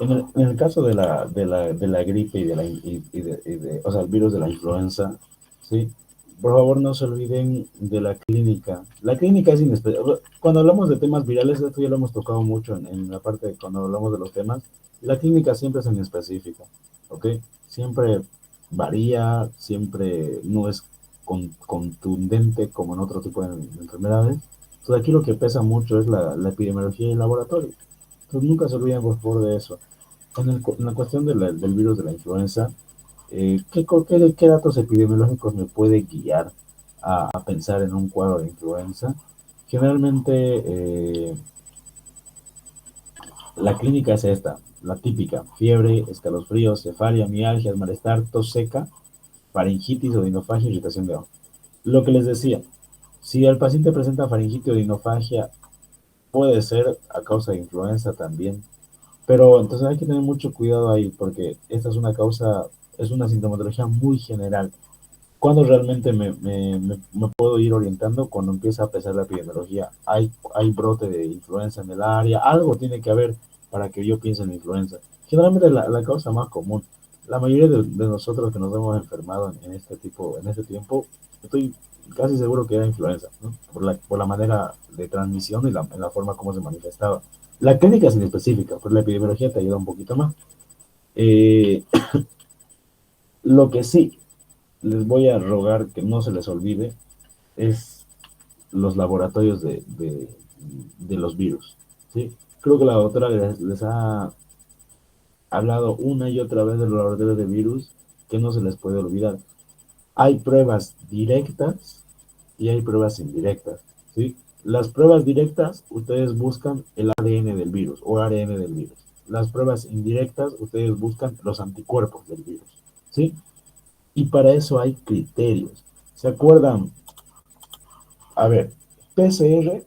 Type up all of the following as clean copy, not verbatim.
En el caso de la gripe o sea, el virus de la influenza, ¿sí? Por favor, no se olviden de la clínica. La clínica es inespecífica. Cuando hablamos de temas virales, esto ya lo hemos tocado mucho en la parte de cuando hablamos de los temas. La clínica siempre es en específica, ¿ok? Siempre varía, siempre no es contundente como en otro tipo de enfermedades. Entonces, aquí lo que pesa mucho es la epidemiología y el laboratorio. Entonces, nunca se olviden, por favor, de eso. En la cuestión del virus de la influenza, ¿qué datos epidemiológicos me puede guiar a pensar en un cuadro de influenza? Generalmente, la clínica es esta, la típica: fiebre, escalofríos, cefalia, mialgia, malestar, tos seca, faringitis o dinofagia, irritación de ojos. Lo que les decía, si el paciente presenta faringitis o dinofagia, puede ser a causa de influenza también. Pero entonces hay que tener mucho cuidado ahí, porque esta es una causa, es una sintomatología muy general. Cuando realmente me puedo ir orientando, cuando empieza a pesar la epidemiología, hay brote de influenza en el área, algo tiene que haber para que yo piense en influenza. Generalmente la causa más común, la mayoría de nosotros que nos hemos enfermado en este tiempo, estoy casi seguro que era influenza, ¿no? Por la manera de transmisión y la forma como se manifestaba. La clínica es inespecífica, pero la epidemiología te ayuda un poquito más. Eh, lo que sí les voy a rogar que no se les olvide es los laboratorios de los virus, ¿sí? Creo que la doctora les ha hablado una y otra vez de los laboratorios de virus, que no se les puede olvidar. Hay pruebas directas y hay pruebas indirectas, ¿sí? Las pruebas directas, ustedes buscan el ADN del virus o ARN del virus. Las pruebas indirectas, ustedes buscan los anticuerpos del virus, ¿sí? Y para eso hay criterios. ¿Se acuerdan? A ver, PCR,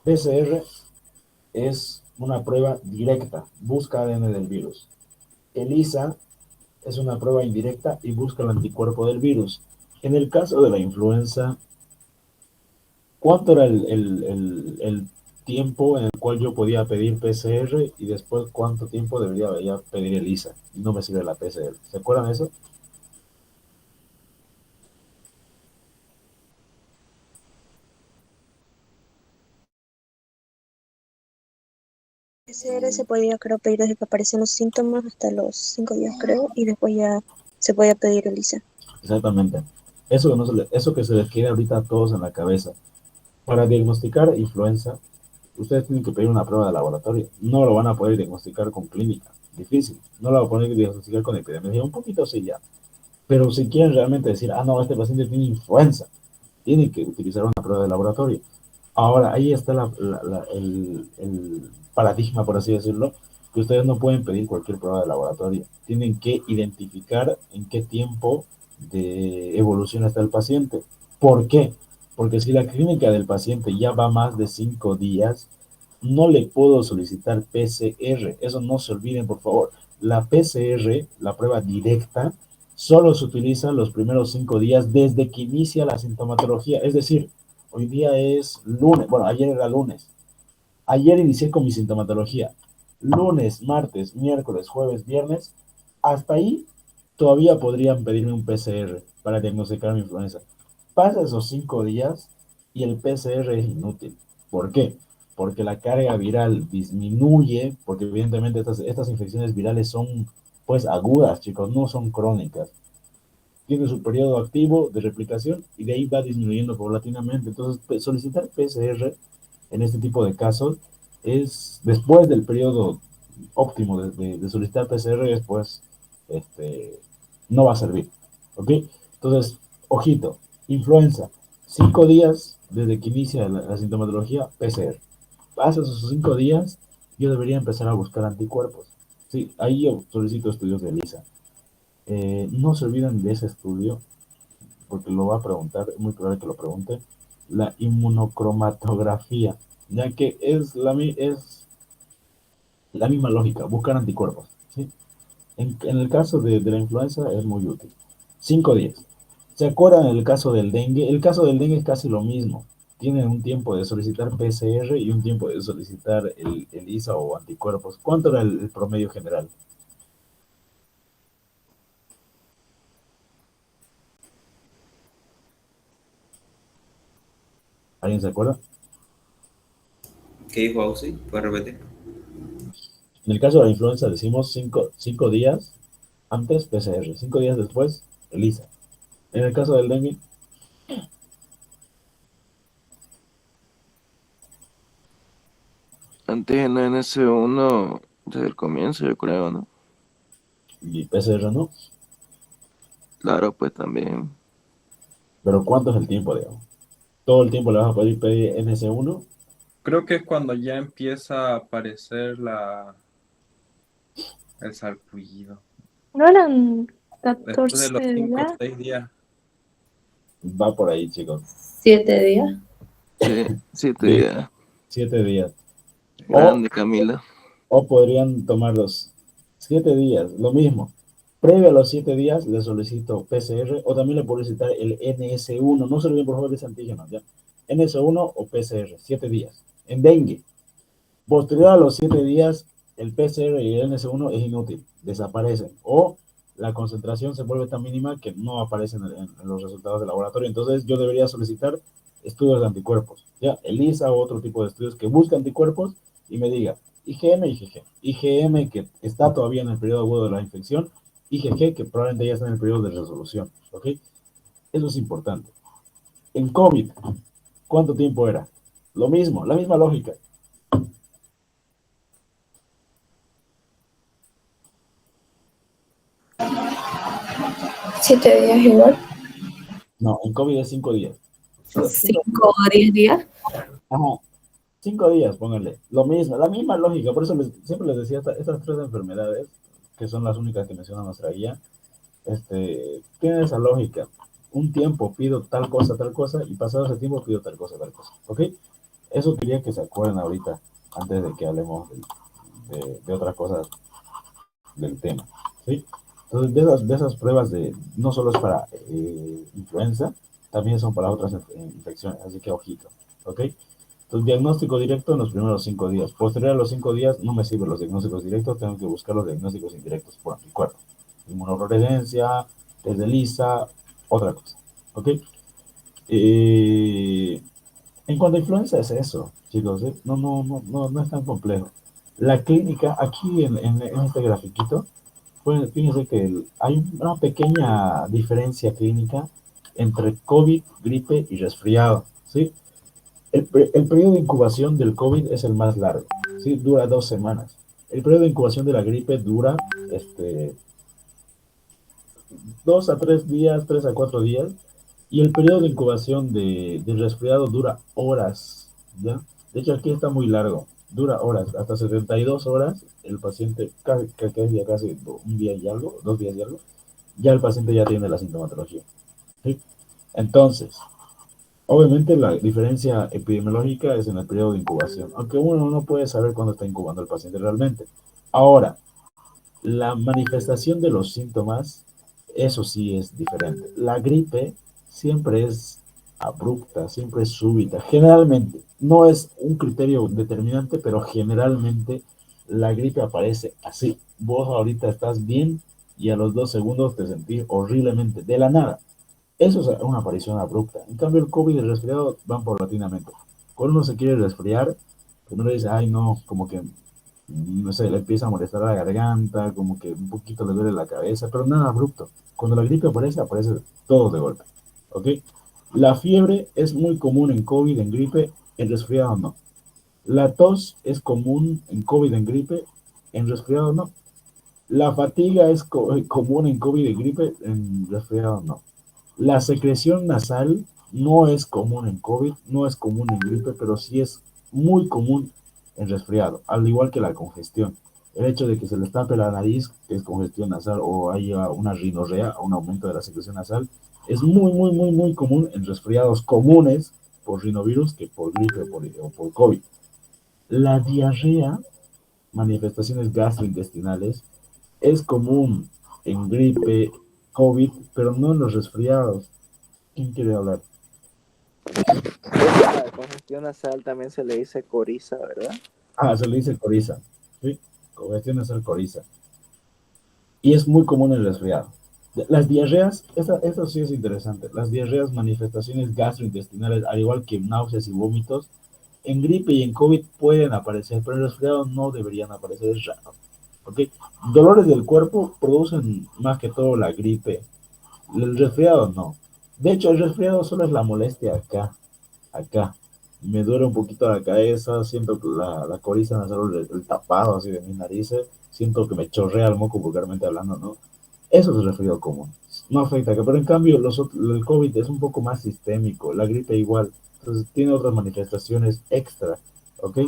PCR es una prueba directa, busca ADN del virus. ELISA es una prueba indirecta y busca el anticuerpo del virus. En el caso de la influenza, ¿cuánto era el tiempo en el cual yo podía pedir PCR y después cuánto tiempo debería ya pedir ELISA? No me sirve la PCR. ¿Se acuerdan de eso? PCR se podía, creo, pedir desde que aparecen los síntomas hasta los 5 días, creo, y después ya se podía pedir ELISA. Exactamente. Eso que se les queda ahorita a todos en la cabeza. Para diagnosticar influenza, ustedes tienen que pedir una prueba de laboratorio. No lo van a poder diagnosticar con clínica. Difícil. No lo van a poder diagnosticar con epidemiología. Un poquito sí ya. Pero si quieren realmente decir, ah, no, este paciente tiene influenza, tienen que utilizar una prueba de laboratorio. Ahora, ahí está el paradigma, por así decirlo, que ustedes no pueden pedir cualquier prueba de laboratorio. Tienen que identificar en qué tiempo de evolución está el paciente. ¿Por qué? Porque si la clínica del paciente ya va más de 5 días, no le puedo solicitar PCR. Eso no se olviden, por favor. La PCR, la prueba directa, solo se utiliza los primeros 5 días desde que inicia la sintomatología. Es decir, hoy día es lunes, bueno, ayer era lunes. Ayer inicié con mi sintomatología. Lunes, martes, miércoles, jueves, viernes. Hasta ahí todavía podrían pedirme un PCR para diagnosticar mi influenza. Pasa esos 5 días y el PCR es inútil. ¿Por qué? Porque la carga viral disminuye, porque evidentemente estas infecciones virales son pues agudas, chicos, no son crónicas. Tiene su periodo activo de replicación y de ahí va disminuyendo paulatinamente. Entonces, solicitar PCR en este tipo de casos es después del periodo óptimo de solicitar PCR, después este, no va a servir. ¿Ok? Entonces, ojito, influenza, 5 días desde que inicia la sintomatología, PCR. Pasa esos 5 días, yo debería empezar a buscar anticuerpos. Sí, ahí yo solicito estudios de ELISA. No se olviden de ese estudio, porque lo va a preguntar, es muy probable que lo pregunte, la inmunocromatografía, ya que es la misma lógica, buscar anticuerpos, ¿sí? En el caso de la influenza es muy útil. 5 días. ¿Se acuerdan el caso del dengue? El caso del dengue es casi lo mismo. tienen un tiempo de solicitar PCR y un tiempo de solicitar el ISA o anticuerpos. ¿Cuánto era el promedio general? ¿Alguien se acuerda? ¿Qué dijo Ausi? ¿Puedes repetir? En el caso de la influenza decimos 5 días antes PCR, 5 días después ELISA. En el caso del dengue, Antígeno NS1 desde el comienzo, yo creo, ¿no? y PCR no. Claro, pues también. Pero ¿cuánto es el tiempo, digamos? ¿Todo el tiempo le vas a poder pedir NS1? Creo que es cuando ya empieza a aparecer el sarpullido. ¿No eran Después de los 14 5 o días? 6 días. Va por ahí, chicos. 7 días. Sí, 7 días. Listo, 7 días. O, Grande, Camila. o podrían tomar los 7 días, lo mismo. Previo a los 7 días le solicito PCR o también le puedo solicitar el NS1. No se olviden, por favor, de ese antígeno, ¿ya? NS1 o PCR, 7 días. En dengue, posterior a los 7 días, el PCR y el NS1 es inútil, desaparecen. O la concentración se vuelve tan mínima que no aparecen en los resultados del laboratorio. Entonces yo debería solicitar estudios de anticuerpos, ya, ELISA o otro tipo de estudios que busque anticuerpos y me diga IgM y IgG. IgM que está todavía en el periodo agudo de la infección, IgG que probablemente ya está en el periodo de resolución, ¿ok? Eso es importante. En COVID, ¿cuánto tiempo era? Lo mismo, la misma lógica. 7 días igual. No, en COVID es 5 días. 5 o 10 días. Ajá, 5 días, pónganle. Lo mismo, la misma lógica. Por eso siempre les decía, estas tres enfermedades, que son las únicas que menciona nuestra guía, tienen esa lógica. Un tiempo pido tal cosa, y pasado ese tiempo pido tal cosa, ¿ok? Eso quería que se acuerden ahorita, antes de que hablemos de otras cosas del tema, ¿sí? Entonces, de esas pruebas no solo es para influenza, también son para otras infecciones, así que ojito, ¿ok? Entonces, diagnóstico directo en los primeros 5 días. Posterior a los 5 días no me sirven los diagnósticos directos, tengo que buscar los diagnósticos indirectos por anticuerpos. Inmunofluorescencia, test de lisa, otra cosa, ¿ok? En cuanto a influenza es eso, chicos, ¿eh? No, no, no, no, no es tan complejo. La clínica, aquí en este grafiquito, pues, fíjense que hay una pequeña diferencia clínica entre COVID, gripe y resfriado, ¿sí? El periodo de incubación del COVID es el más largo, ¿sí? Dura 2 semanas. El periodo de incubación de la gripe dura 2 a 3 días, 3 a 4 días, y el periodo de incubación del resfriado dura horas, ¿ya? De hecho, aquí está muy largo, dura horas, hasta 72 horas, el paciente, casi un día y algo, 2 días y algo, ya el paciente ya tiene la sintomatología, ¿sí? Entonces, obviamente la diferencia epidemiológica es en el periodo de incubación, aunque uno no puede saber cuándo está incubando el paciente realmente. Ahora, la manifestación de los síntomas, eso sí es diferente. La gripe siempre es abrupta, siempre es súbita. Generalmente, no es un criterio determinante, pero generalmente la gripe aparece así. Vos ahorita estás bien y a los 2 segundos te sentís horriblemente, de la nada. Eso es una aparición abrupta. En cambio, el COVID y el resfriado van paulatinamente. Cuando uno se quiere resfriar, primero dice, ay no, como que, no sé, le empieza a molestar la garganta, como que un poquito le duele la cabeza, pero nada abrupto. Cuando la gripe aparece, aparece todo de golpe. ¿Ok? La fiebre es muy común en COVID, en gripe, en resfriado no. La tos es común en COVID, en gripe, en resfriado no. La fatiga es común en COVID y gripe, en resfriado no. La secreción nasal no es común en COVID, no es común en gripe, pero sí es muy común en resfriado, al igual que la congestión. El hecho de que se les tape la nariz, que es congestión nasal, o haya una rinorrea, un aumento de la secreción nasal, es muy, muy, muy, muy común en resfriados comunes por rinovirus que por gripe o por COVID. La diarrea, manifestaciones gastrointestinales, es común en gripe, COVID, pero no en los resfriados. ¿Quién quiere hablar? congestión nasal también se le dice coriza, ¿verdad? Ah, se le dice coriza, ¿sí? Congestión nasal coriza. Y es muy común en el resfriado. Las diarreas, esta sí es interesante. Las diarreas, manifestaciones gastrointestinales, al igual que náuseas y vómitos, en gripe y en COVID pueden aparecer, pero en resfriado no deberían aparecer, es raro. ¿Ok? Dolores del cuerpo producen más que todo la gripe. El resfriado no. De hecho, el resfriado solo es la molestia acá. Me duele un poquito la cabeza, siento que la coriza nasal, el tapado así de mis narices, siento que me chorrea el moco vulgarmente hablando, ¿no? Eso es el resfriado común. No afecta acá, pero en cambio el COVID es un poco más sistémico, la gripe igual, entonces tiene otras manifestaciones extra, ¿ok?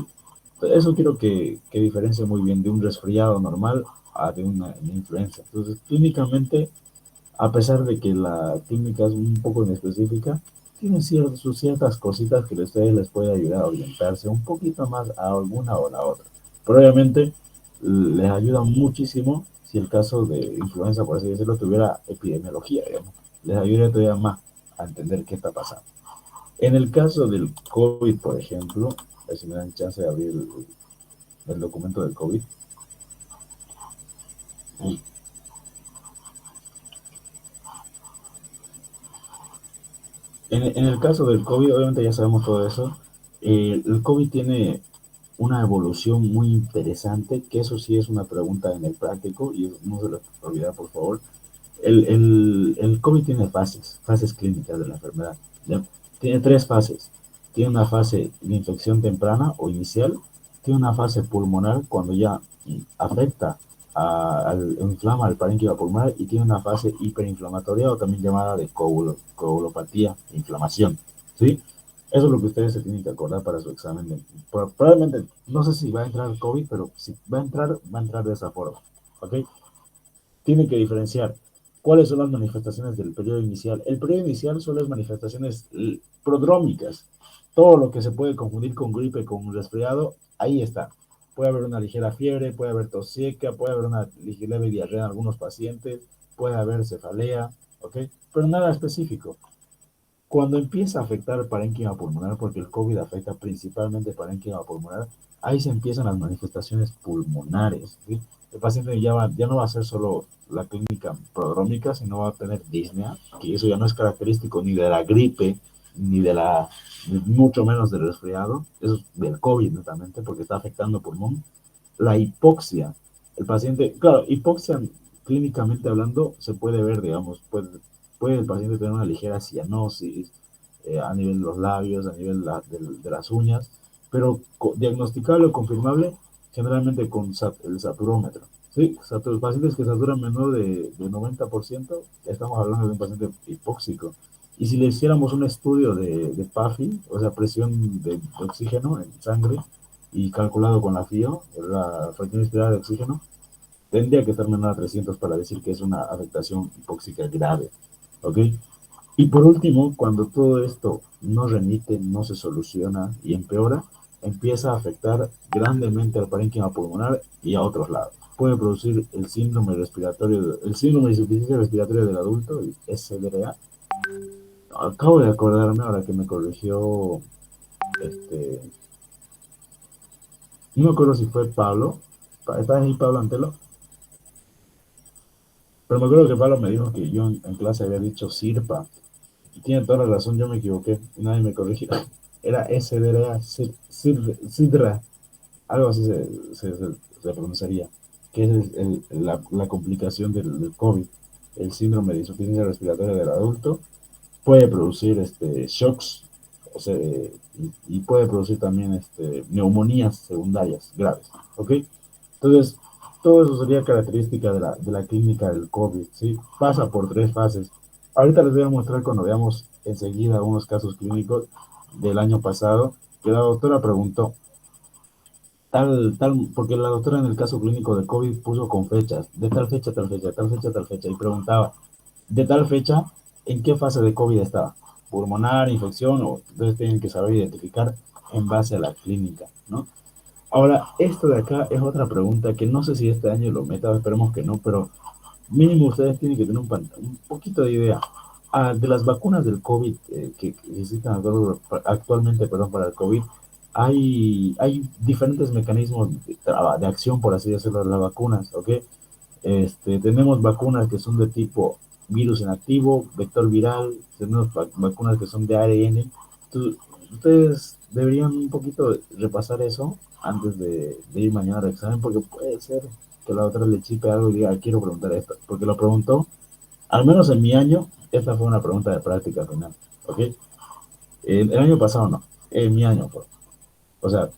Entonces, eso quiero que diferencie muy bien de un resfriado normal a de una influenza. Entonces, clínicamente a pesar de que la clínica es un poco inespecífica, tiene sus ciertas cositas que a ustedes les puede ayudar a orientarse un poquito más a alguna o la otra. Pero obviamente les ayuda muchísimo si el caso de influenza, por así decirlo, tuviera epidemiología, digamos. Les ayudaría todavía más a entender qué está pasando. En el caso del COVID, por ejemplo, a ver si me dan chance de abrir el documento del COVID. En el caso del COVID, obviamente ya sabemos todo eso. El COVID tiene una evolución muy interesante, que eso sí es una pregunta en el práctico, y no se lo olvida, por favor. El COVID tiene fases clínicas de la enfermedad. ¿Ya? Tiene tres fases. Tiene una fase de infección temprana o inicial, tiene una fase pulmonar cuando ya afecta inflama el parénquima pulmonar y tiene una fase hiperinflamatoria o también llamada de coagulopatía, inflamación. ¿Sí? Eso es lo que ustedes se tienen que acordar para su examen. Probablemente, no sé si va a entrar COVID, pero si va a entrar de esa forma. ¿Ok? Tienen que diferenciar cuáles son las manifestaciones del periodo inicial. El periodo inicial son las manifestaciones prodrómicas. Todo lo que se puede confundir con gripe, con resfriado, ahí está. Puede haber una ligera fiebre, puede haber tos seca, puede haber una leve diarrea en algunos pacientes, puede haber cefalea, ¿ok? Pero nada específico. Cuando empieza a afectar el parénquima pulmonar, porque el COVID afecta principalmente el parénquima pulmonar, ahí se empiezan las manifestaciones pulmonares, ¿sí? El paciente ya no va a ser solo la clínica prodrómica, sino va a tener disnea, que eso ya no es característico ni de la gripe, ni de ni mucho menos del resfriado, eso es del COVID netamente, porque está afectando pulmón. La hipoxia, el paciente, claro, hipoxia clínicamente hablando se puede ver, digamos, puede el paciente tener una ligera cianosis a nivel de los labios, a nivel de las uñas, pero diagnosticable o confirmable generalmente con el saturómetro. Sí, pacientes que saturan menor de 90%, estamos hablando de un paciente hipóxico. Y si le hiciéramos un estudio de PAFI, o sea, presión de oxígeno en sangre, y calculado con la FIO, la fracción inspirada de oxígeno, tendría que estar menor a 300 para decir que es una afectación hipóxica grave. ¿Ok? Y por último, cuando todo esto no remite, no se soluciona y empeora, empieza a afectar grandemente al parénquima pulmonar y a otros lados. Puede producir el síndrome respiratorio, el síndrome de insuficiencia respiratoria del adulto, el SDRA. Acabo de acordarme ahora que me corrigió, no me acuerdo si fue Pablo, ¿estás ahí Pablo Antelo? Pero me acuerdo que Pablo me dijo que yo en clase había dicho SIRPA. Y tiene toda la razón, yo me equivoqué. Y nadie me corrigió. Era SDRA, SIDRA, algo así se pronunciaría. Que es la complicación del COVID, el síndrome de insuficiencia respiratoria del adulto. Puede producir shocks, o sea, y puede producir también neumonías secundarias graves. ¿Ok? Entonces, todo eso sería característica de la clínica del COVID, ¿sí? Pasa por tres fases. Ahorita les voy a mostrar cuando veamos enseguida unos casos clínicos del año pasado, que la doctora preguntó, porque la doctora en el caso clínico de COVID puso con fechas, de tal fecha, tal fecha, tal fecha, tal fecha, y preguntaba, de tal fecha, ¿en qué fase de COVID estaba? Pulmonar, infección, o entonces tienen que saber identificar en base a la clínica, ¿no? Ahora, esto de acá es otra pregunta que no sé si este año lo meta, esperemos que no, pero mínimo ustedes tienen que tener un poquito de idea. De las vacunas del COVID que existen actualmente, perdón, para el COVID, hay diferentes mecanismos de acción, por así decirlo, de las vacunas, ¿ok? Tenemos vacunas que son de tipo virus inactivo, vector viral, tenemos vacunas que son de ARN. Ustedes deberían un poquito repasar eso antes de ir mañana al examen, porque puede ser que la otra le chipe algo y diga, "Ah, quiero preguntar esto", porque lo preguntó, al menos en mi año, esta fue una pregunta de práctica final, ¿ok? El año pasado no, en mi año fue. O sea,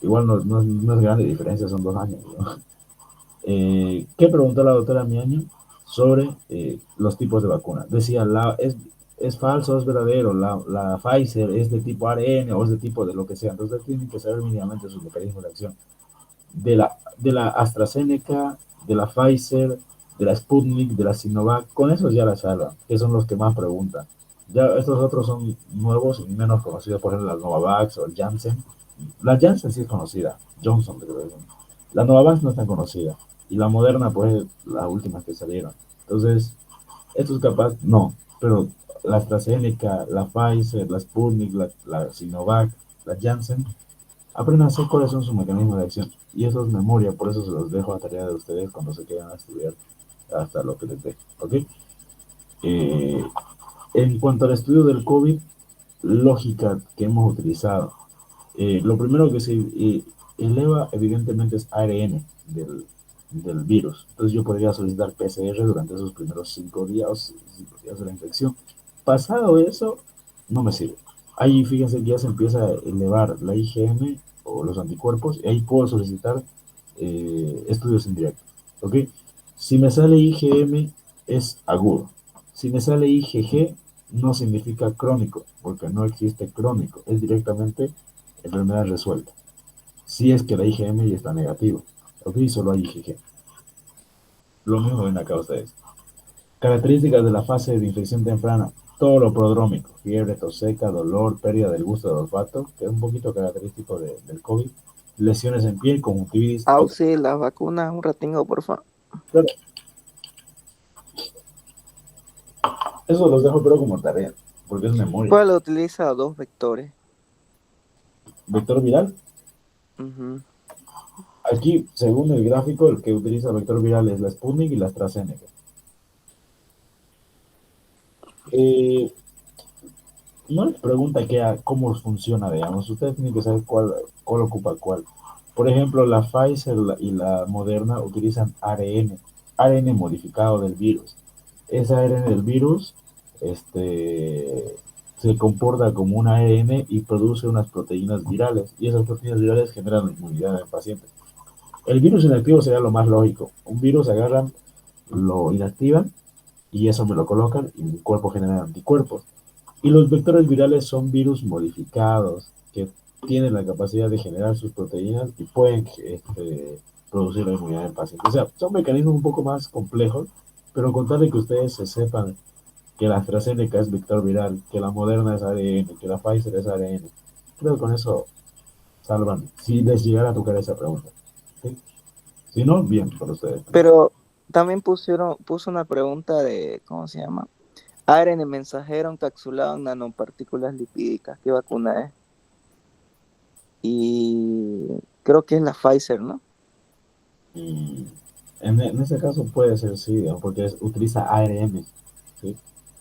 igual no es grande diferencia, son 2 años, ¿no? ¿Qué preguntó la doctora Miaño sobre los tipos de vacunas? Decía, es falso, es verdadero, la Pfizer es de tipo ARN o es de tipo de lo que sea. Entonces tienen que saber mínimamente sus mecanismos de acción. De la AstraZeneca, de la Pfizer, de la Sputnik, de la Sinovac, con esos ya la salvan, que son los que más preguntan. Ya estos otros son nuevos y menos conocidos, por ejemplo, la Novavax o el Janssen. La Janssen sí es conocida, Johnson, creo que es. La Novavax no es tan conocida. Y la Moderna, pues, las últimas que salieron. Entonces, esto es capaz, no, pero la AstraZeneca, la Pfizer, la Sputnik, la Sinovac, la Janssen, apréndanse cuáles son sus mecanismos de acción. Y eso es memoria, por eso se los dejo a tarea de ustedes cuando se quedan a estudiar hasta lo que les dé, ¿ok? Eh, en cuanto al estudio del COVID, lógica que hemos utilizado. Lo primero que se eleva, evidentemente, es ARN del virus. Entonces yo podría solicitar PCR durante esos primeros 5 días de la infección. Pasado eso, no me sirve. Ahí fíjense que ya se empieza a elevar la IgM o los anticuerpos y ahí puedo solicitar estudios indirectos. ¿Ok? Si me sale IgM es agudo. Si me sale IgG no significa crónico, porque no existe crónico, es directamente enfermedad resuelta. Si es que la IgM ya está negativa, ok, solo hay IgG. Lo mismo ven acá ustedes. Características de la fase de infección temprana: todo lo prodrómico, fiebre, tos seca, dolor, pérdida del gusto del olfato, que es un poquito característico del COVID, lesiones en piel, conjuntivitis. Auxi, las vacunas un ratingo, por favor. Claro, eso los dejo pero como tarea, porque es memoria. ¿Cuál utiliza dos vectores? Vector viral. Ujú. Aquí, según el gráfico, el que utiliza vector viral es la Sputnik y la AstraZeneca. Eh, no les pregunta cómo funciona, digamos. Ustedes tienen que saber cuál ocupa cuál. Por ejemplo, la Pfizer y la Moderna utilizan ARN modificado del virus. Ese ARN del virus se comporta como un ARN y produce unas proteínas virales. Y esas proteínas virales generan inmunidad en el paciente. El virus inactivo sería lo más lógico. Un virus agarran, lo inactivan y eso me lo colocan y mi cuerpo genera anticuerpos. Y los vectores virales son virus modificados que tienen la capacidad de generar sus proteínas y pueden producir la inmunidad del paciente. O sea, son mecanismos un poco más complejos, pero con tal de que ustedes se sepan que la AstraZeneca es vector viral, que la Moderna es ARN, que la Pfizer es ARN, creo que con eso salvan, si les llegara a tocar esa pregunta. ¿Sí? Si no, bien, por ustedes. Pero también puso una pregunta de, ¿cómo se llama? ARN mensajero encapsulado en nanopartículas lipídicas. ¿Qué vacuna es? Y creo que es la Pfizer, ¿no? Y en ese caso puede ser sí, digamos, porque utiliza ARN, ¿sí?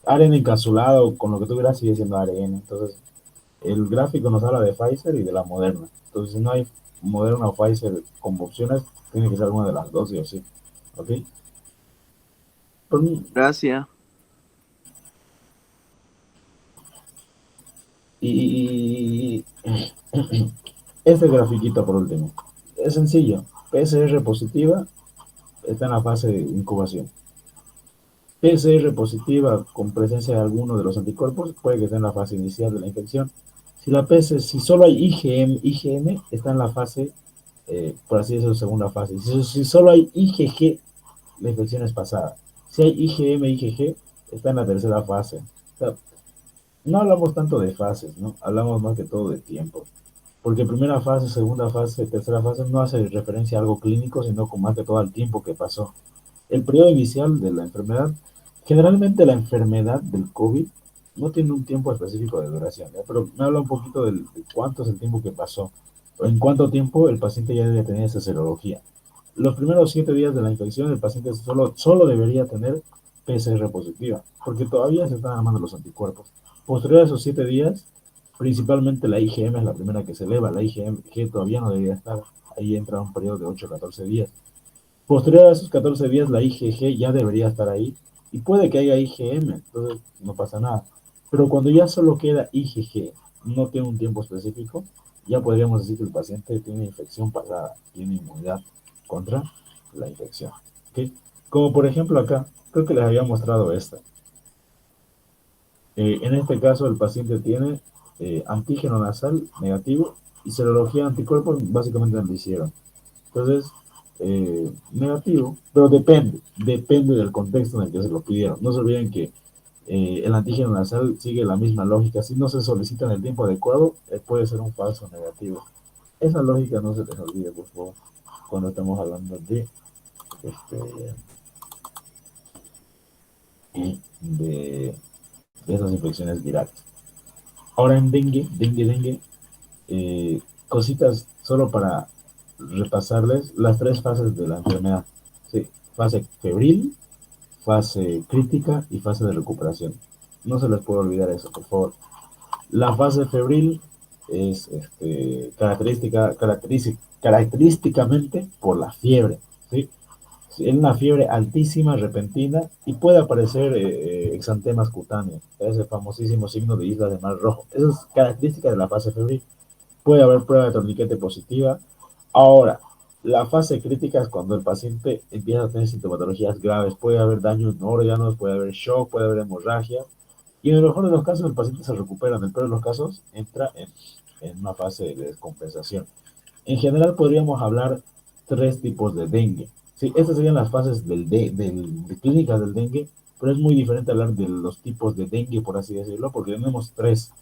ARN encapsulado con lo que tú verás sigue siendo ARN. Entonces, el gráfico nos habla de Pfizer y de la Moderna. Entonces, si no hay Moderna o Pfizer con opciones, tiene que ser alguna de las dos, sí o sí. ¿Ok? Por mí, Gracias. y este grafiquito por último. Es sencillo. PCR positiva está en la fase de incubación. PCR positiva con presencia de alguno de los anticuerpos puede que esté en la fase inicial de la infección. Si solo hay IgM está en la fase, por así decirlo, segunda fase. Si solo hay IgG, la infección es pasada. Si hay IgM, IgG, está en la tercera fase. O sea, no hablamos tanto de fases, ¿no? Hablamos más que todo de tiempo. Porque primera fase, segunda fase, tercera fase no hace referencia a algo clínico, sino con más que todo al tiempo que pasó. El periodo inicial de la enfermedad Generalmente la enfermedad del COVID no tiene un tiempo específico de duración, ¿ya? Pero me habla un poquito de cuánto es el tiempo que pasó, o en cuánto tiempo el paciente ya debe tener esa serología. Los primeros 7 días de la infección, el paciente solo debería tener PCR positiva, porque todavía se están armando los anticuerpos. Posterior a esos 7 días, principalmente la IgM es la primera que se eleva, la IgM todavía no debería estar, ahí entra un periodo de 8 a 14 días. Posterior a esos 14 días, la IgG ya debería estar ahí, y puede que haya IgM, entonces no pasa nada. Pero cuando ya solo queda IgG, no tiene un tiempo específico, ya podríamos decir que el paciente tiene infección pasada, tiene inmunidad contra la infección. ¿Ok? Como por ejemplo acá, creo que les había mostrado esta. En este caso el paciente tiene antígeno nasal negativo y serología de anticuerpos básicamente no lo hicieron. Entonces, negativo, pero depende del contexto en el que se lo pidieron. No se olviden que el antígeno nasal sigue la misma lógica. Si no se solicita en el tiempo adecuado, puede ser un falso negativo. Esa lógica no se les olvide, por favor, cuando estamos hablando este, de esas infecciones virales. Ahora en dengue, cositas solo para repasarles las 3 fases de la enfermedad. Sí, fase febril, fase crítica y fase de recuperación. No se les puede olvidar eso, por favor. La fase febril es característicamente por la fiebre, ¿sí? Es una fiebre altísima, repentina, y puede aparecer exantemas cutáneos, ese famosísimo signo de isla de mar rojo. Eso es característica de la fase febril. Puede haber prueba de torniquete positiva. Ahora, la fase crítica es cuando el paciente empieza a tener sintomatologías graves. Puede haber daño en órganos, puede haber shock, puede haber hemorragia. Y en el mejor de los casos, el paciente se recupera. En el peor de los casos, entra en una fase de descompensación. En general, podríamos hablar 3 tipos de dengue. Sí, estas serían las fases de clínicas del dengue, pero es muy diferente hablar de los tipos de dengue, por así decirlo, porque tenemos 3.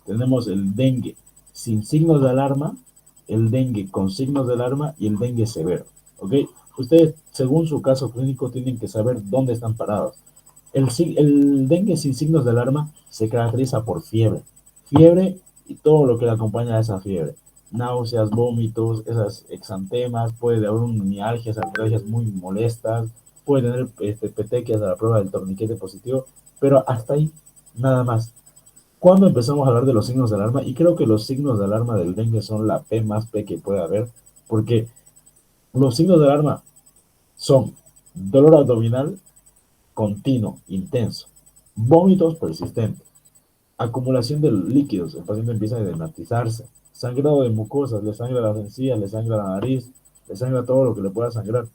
Tenemos el dengue sin signos de alarma, el dengue con signos de alarma y el dengue severo. ¿Ok? Ustedes, según su caso clínico, tienen que saber dónde están parados. El dengue sin signos de alarma se caracteriza por fiebre. Fiebre y todo lo que le acompaña a esa fiebre. Náuseas, vómitos, esas exantemas, puede haber mialgias, artralgias muy molestas, puede tener petequias a la prueba del torniquete positivo, pero hasta ahí, nada más. Cuando empezamos a hablar de los signos de alarma, y creo que los signos de alarma del dengue son la P más P que puede haber, porque los signos de alarma son dolor abdominal continuo, intenso, vómitos persistentes, acumulación de líquidos, el paciente empieza a edematizarse, sangrado de mucosas, le sangra las encías, le sangra la nariz, le sangra todo lo que le pueda sangrar,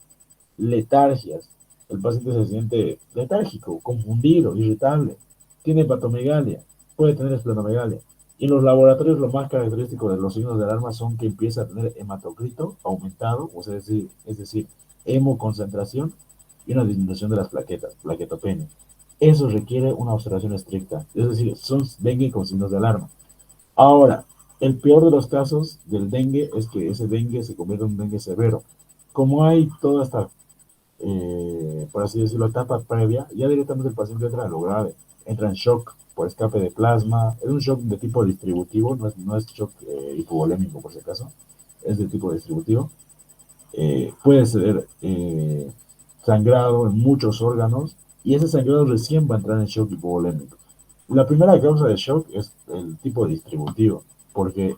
letargias, el paciente se siente letárgico, confundido, irritable, tiene hepatomegalia, puede tener esplenomegalia. Y en los laboratorios lo más característico de los signos de alarma son que empieza a tener hematocrito aumentado, o sea, es decir, hemoconcentración y una disminución de las plaquetas, plaquetopenia. Eso requiere una observación estricta, es decir, son dengue con signos de alarma. Ahora, el peor de los casos del dengue es que ese dengue se convierte en un dengue severo. Como hay toda esta por así decirlo, etapa previa, ya directamente el paciente entra en lo grave, entra en shock por escape de plasma, es un shock de tipo distributivo, no es shock hipovolémico por si acaso, es de tipo distributivo, puede ser sangrado en muchos órganos, y ese sangrado recién va a entrar en shock hipovolémico. La primera causa de shock es el tipo distributivo, porque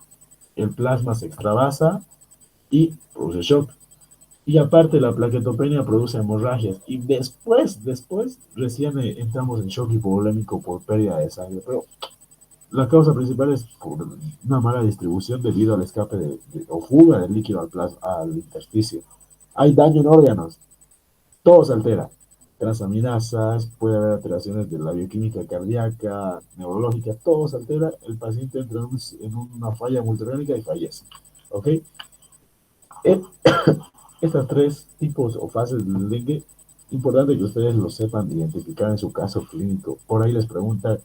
el plasma se extravasa y produce shock. Y aparte la plaquetopenia produce hemorragias. Y después, recién entramos en shock hipovolémico por pérdida de sangre. Pero la causa principal es por una mala distribución debido al escape o fuga del líquido al intersticio. Hay daño en órganos, todo se altera. Transaminasas, puede haber alteraciones de la bioquímica cardíaca, neurológica, todo se altera, el paciente entra en una falla multiorgánica y fallece. ¿Ok? Eh, Estas 3 tipos o fases del dengue, importante que ustedes lo sepan identificar en su caso clínico. Por ahí les pregunta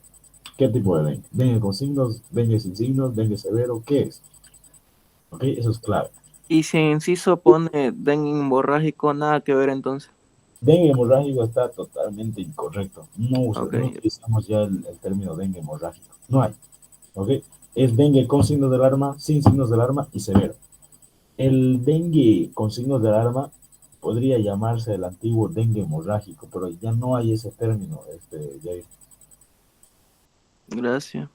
qué tipo de dengue. Dengue con signos, dengue sin signos, dengue severo, ¿qué es? ¿Ok? Eso es clave. Y si en inciso pone dengue hemorrágico, nada que ver entonces. Dengue hemorrágico está totalmente incorrecto. Ok, No utilizamos ya el término dengue hemorrágico. No hay. ¿Ok? Es dengue con signos de alarma, sin signos de alarma y severo. El dengue con signos de alarma podría llamarse el antiguo dengue hemorrágico, pero ya no hay ese término, Jair. gracias.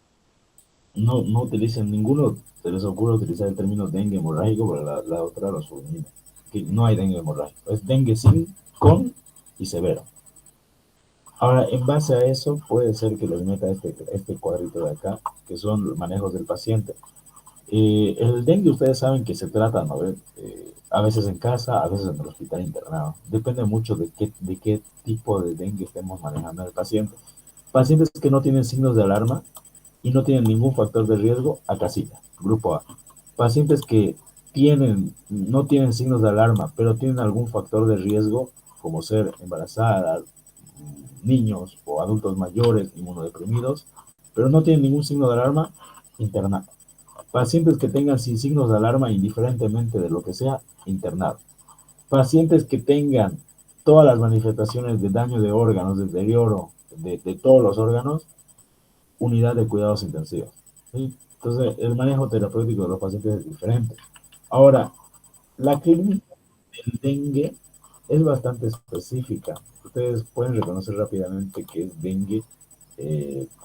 No utilicen ninguno, se les ocurre utilizar el término dengue hemorrágico, pero la otra lo sublimina. Que no hay dengue hemorrágico, es dengue sin, con y severo. Ahora, en base a eso, puede ser que les meta este cuadrito de acá, que son los manejos del paciente. El dengue, ustedes saben que se trata, ¿no? A veces en casa, a veces en el hospital internado. Depende mucho de qué tipo de dengue estemos manejando en el paciente. Pacientes que no tienen signos de alarma y no tienen ningún factor de riesgo, a casita, grupo A. Pacientes que no tienen signos de alarma, pero tienen algún factor de riesgo, como ser embarazadas, niños o adultos mayores inmunodeprimidos, pero no tienen ningún signo de alarma, internado. Pacientes que tengan sin signos de alarma, indiferentemente de lo que sea, internado. Pacientes que tengan todas las manifestaciones de daño de órganos, deterioro de todos los órganos, unidad de cuidados intensivos. ¿Sí? Entonces, el manejo terapéutico de los pacientes es diferente. Ahora, la clínica del dengue es bastante específica. Ustedes pueden reconocer rápidamente que es dengue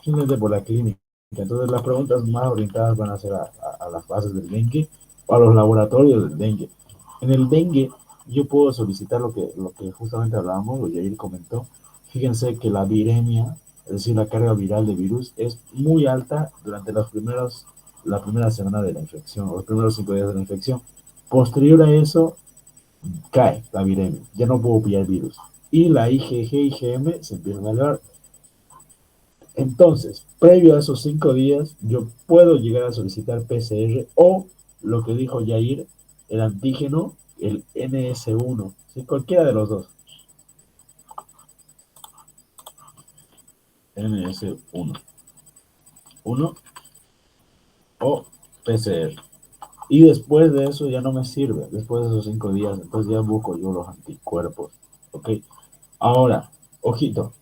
simplemente por la clínica. Entonces, las preguntas más orientadas van a ser a las fases del dengue o a los laboratorios del dengue. En el dengue, yo puedo solicitar lo que justamente hablábamos, o Yair comentó. Fíjense que la viremia, es decir, la carga viral de virus, es muy alta durante la primera semana de la infección, o los primeros 5 días de la infección. Posterior a eso, cae la viremia, ya no puedo pillar virus. Y la IgG, IgM se empiezan a elevar. Entonces, previo a esos 5 días, yo puedo llegar a solicitar PCR o lo que dijo Yair, el antígeno, el NS1, ¿sí? Cualquiera de los dos, NS1, uno o PCR. Y después de eso ya no me sirve, después de esos 5 días, entonces ya busco yo los anticuerpos, ¿ok? Ahora, ojito,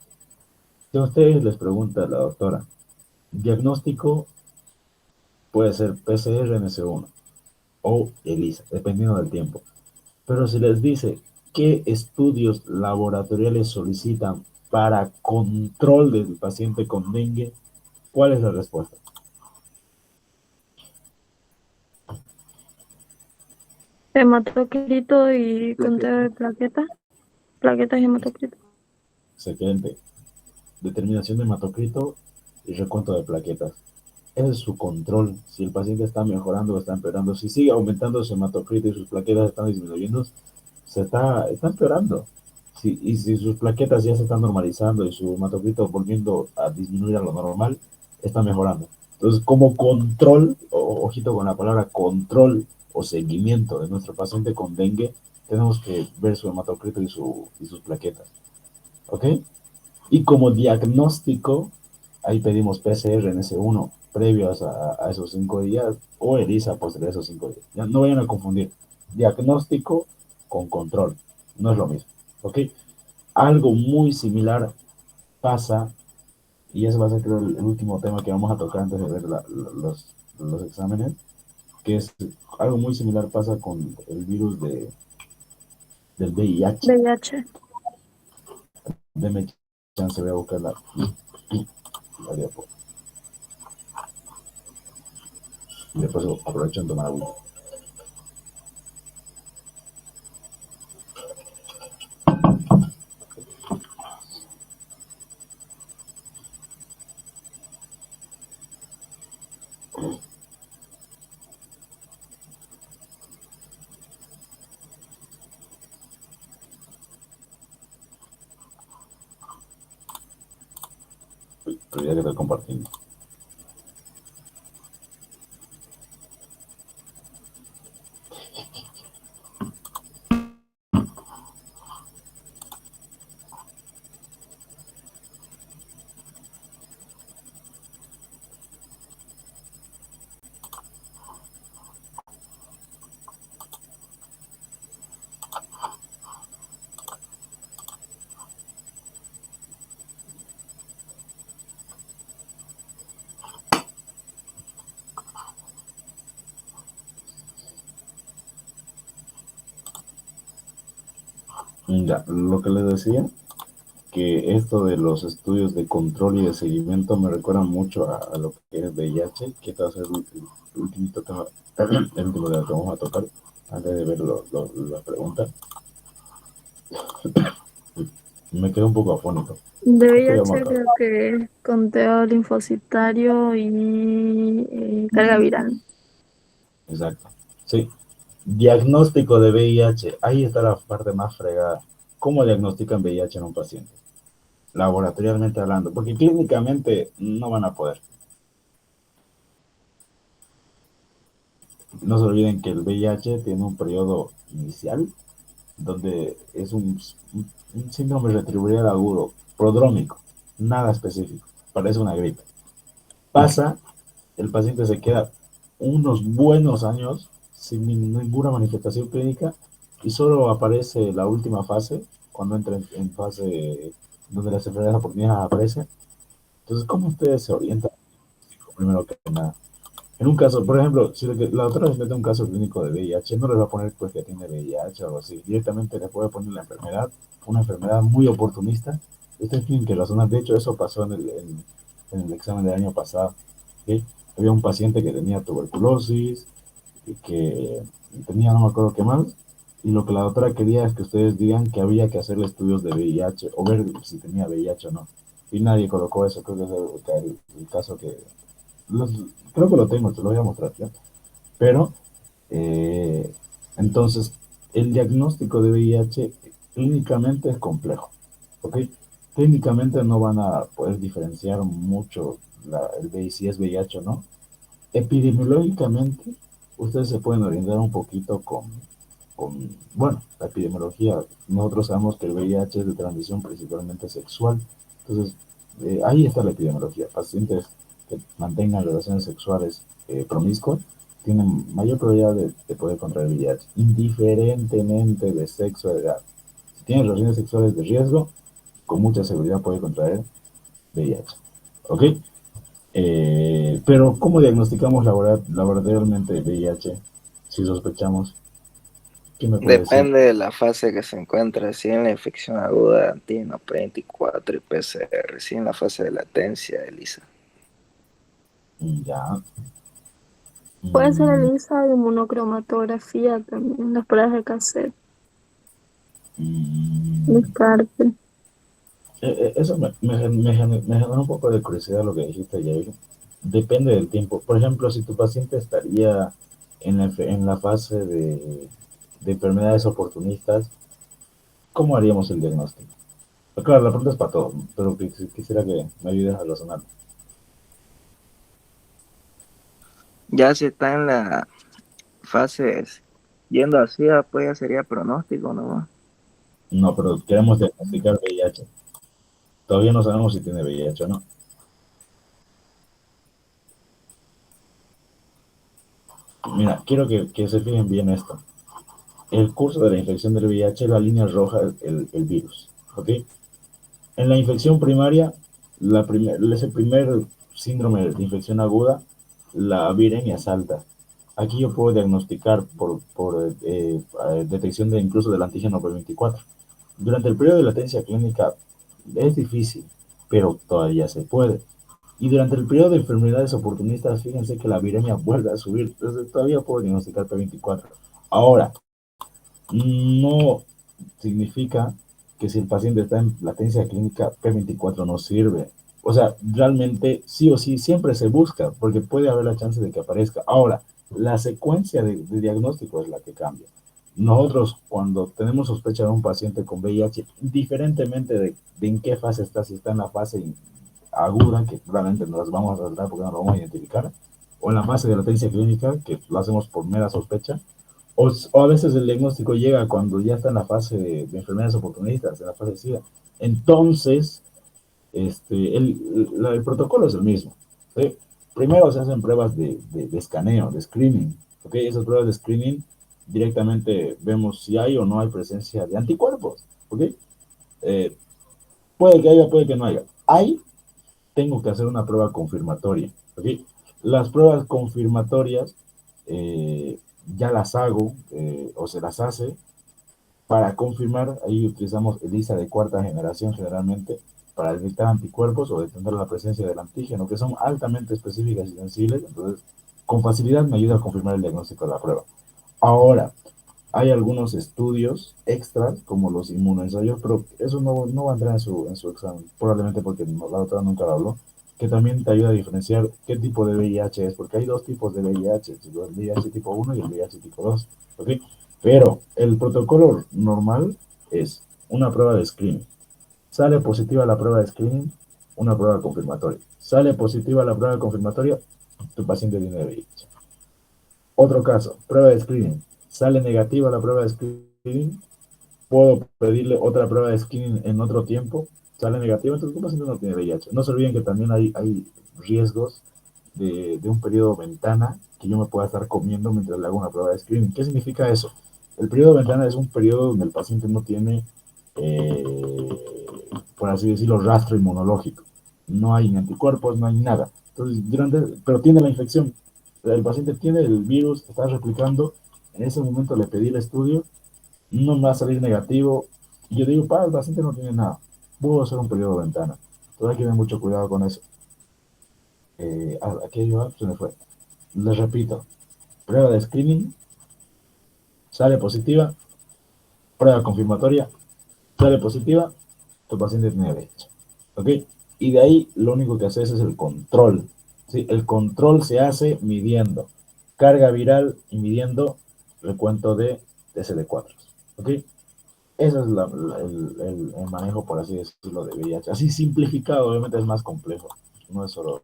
si a ustedes les pregunta la doctora, diagnóstico puede ser PCR NS1 o ELISA, dependiendo del tiempo. Pero si les dice qué estudios laboratoriales solicitan para control del paciente con dengue, ¿cuál es la respuesta? Hematocrito y conteo Plaqueta. de plaquetas. Plaquetas y hematocrito. Excelente. Determinación de hematocrito y recuento de plaquetas. Ese es su control. Si el paciente está mejorando o está empeorando, si sigue aumentando su hematocrito y sus plaquetas están disminuyendo, está empeorando. Y si sus plaquetas ya se están normalizando y su hematocrito volviendo a disminuir a lo normal, está mejorando. Entonces, como control, ojito con la palabra control o seguimiento de nuestro paciente con dengue, tenemos que ver su hematocrito y sus plaquetas. ¿Ok? Y como diagnóstico, ahí pedimos PCR en ese 1 previos a esos 5 días o ELISA posterior a esos 5 días. Ya no vayan a confundir diagnóstico con control. No es lo mismo. ¿Ok? Algo muy similar pasa, y ese va a ser creo el último tema que vamos a tocar antes de ver los exámenes, que es algo muy similar pasa con el virus del VIH. VIH. Deme chance, voy a buscar la diapo. Y después aprovecho en tomar agua. Pero ya que estoy compartiendo. Ya, lo que les decía, que esto de los estudios de control y de seguimiento me recuerda mucho a lo que es VIH, que va a ser el último tema, el último de lo que vamos a tocar, antes de ver la pregunta. Me quedé un poco afónico. De ¿Qué queríamos VIH hablar? creo que conteo linfocitario y carga viral. Exacto. Sí. Diagnóstico de VIH. Ahí está la parte más fregada. ¿Cómo diagnostican VIH en un paciente? Laboratorialmente hablando, porque clínicamente no van a poder. No se olviden que el VIH tiene un periodo inicial donde es un síndrome retribuido agudo, prodrómico, nada específico, parece una gripe. Pasa, el paciente se queda unos buenos años sin ninguna manifestación clínica y solo aparece la última fase, cuando entra en fase donde las enfermedades oportunidades aparecen. Entonces, ¿cómo ustedes se orientan? Primero que nada. En un caso, por ejemplo, si la otra vez mete un caso clínico de VIH, no les va a poner pues que tiene VIH o algo así. Directamente les puede poner la enfermedad, una enfermedad muy oportunista. Ustedes tienen que razonar. De hecho, eso pasó en el examen del año pasado. ¿Sí? Había un paciente que tenía tuberculosis, y que tenía no me acuerdo qué más, y lo que la doctora quería es que ustedes digan que había que hacerle estudios de VIH o ver si tenía VIH o no. Y nadie colocó eso. Creo que es el caso que los, creo que lo tengo, te lo voy a mostrar ya. Pero, eh, entonces, el diagnóstico de VIH clínicamente es complejo, ¿ok? Clínicamente no van a poder diferenciar mucho si es VIH o no. Epidemiológicamente, ustedes se pueden orientar un poquito bueno, la epidemiología. Nosotros sabemos que el VIH es de transmisión principalmente sexual. Entonces, ahí está la epidemiología. Pacientes que mantengan relaciones sexuales promiscuas tienen mayor probabilidad de poder contraer VIH, indiferentemente de sexo o de edad. Si tienen relaciones sexuales de riesgo, con mucha seguridad puede contraer VIH. ¿Ok? Pero, ¿cómo diagnosticamos laboratorialmente VIH si sospechamos? ¿Quién me puede decir? Depende de la fase que se encuentra, si en la infección aguda, antígeno pre-24 y PCR, si en la fase de latencia, ELISA. Ya. Puede ser Mm, ELISA y monocromatografía también, las pruebas de cassette, mm, descarte. Eso me genera un poco de curiosidad lo que dijiste, Jair. Depende del tiempo. Por ejemplo, si tu paciente estaría en la fase de enfermedades oportunistas, ¿cómo haríamos el diagnóstico? Claro, la pregunta es para todos, pero quisiera que me ayudes a razonar. Ya si está en la fase yendo así, pues ya sería pronóstico nomás. No, pero queremos diagnosticar VIH. Todavía no sabemos si tiene VIH o no. Mira, quiero que se fijen bien esto. El curso de la infección del VIH, la línea roja, el virus. ¿Ok? En la infección primaria, ese primer síndrome de infección aguda, la viremia es alta. Aquí yo puedo diagnosticar por detección de incluso del antígeno P24. Durante el periodo de latencia clínica es difícil, pero todavía se puede. Y durante el periodo de enfermedades oportunistas, fíjense que la viremia vuelve a subir. Entonces todavía puedo diagnosticar P24. Ahora, no significa que si el paciente está en latencia clínica, P24 no sirve. O sea, realmente sí o sí siempre se busca, porque puede haber la chance de que aparezca. Ahora, la secuencia de diagnóstico es la que cambia. Nosotros, cuando tenemos sospecha de un paciente con VIH, diferentemente de en qué fase está, si está en la fase aguda, que realmente no las vamos a tratar porque no lo vamos a identificar, o en la fase de latencia clínica, que lo hacemos por mera sospecha, o a veces el diagnóstico llega cuando ya está en la fase de enfermedades oportunistas, en la fase de SIDA. Entonces, el protocolo es el mismo. ¿Sí? Primero se hacen pruebas de escaneo, de screening. ¿Okay? Esas pruebas de screening directamente vemos si hay o no hay presencia de anticuerpos. ¿Okay? Eh, puede que haya, puede que no haya. Hay, tengo que hacer una prueba confirmatoria. ¿Okay? Las pruebas confirmatorias ya las hago o se las hace Para confirmar, ahí utilizamos ELISA de cuarta generación generalmente para detectar anticuerpos o detectar la presencia del antígeno, que son altamente específicas y sensibles, entonces con facilidad me ayuda a confirmar el diagnóstico de la prueba. Ahora, hay algunos estudios extras, como los inmunoensayos, pero eso no va a entrar en su examen, probablemente porque la doctora nunca lo habló, que también te ayuda a diferenciar qué tipo de VIH es, porque hay dos tipos de VIH, el VIH tipo 1 y el VIH tipo 2, ¿ok? Pero el protocolo normal es una prueba de screening. Sale positiva la prueba de screening, una prueba confirmatoria. Sale positiva la prueba confirmatoria, tu paciente tiene VIH. Otro caso, prueba de screening. Sale negativa la prueba de screening, puedo pedirle otra prueba de screening en otro tiempo. Sale negativa, entonces tu paciente no tiene VIH. No se olviden que también hay riesgos de un periodo ventana que yo me pueda estar comiendo mientras le hago una prueba de screening. ¿Qué significa eso? El periodo ventana es un periodo donde el paciente no tiene, por así decirlo, rastro inmunológico. No hay anticuerpos, no hay nada. Entonces, pero tiene la infección. El paciente tiene el virus, está replicando. En ese momento le pedí el estudio, no me va a salir negativo. Y yo digo, el paciente no tiene nada. Puedo hacer un periodo ventana. Entonces hay que tener mucho cuidado con eso. Aquí se me fue. Les repito, prueba de screening, sale positiva, prueba confirmatoria, sale positiva, tu paciente tiene VIH. ¿Ok? Y de ahí lo único que haces es el control. ¿Sí? El control se hace midiendo carga viral y midiendo recuento de TCD4. ¿Ok? Ese es el manejo, por así decirlo, de VIH. Así simplificado, obviamente es más complejo. No es solo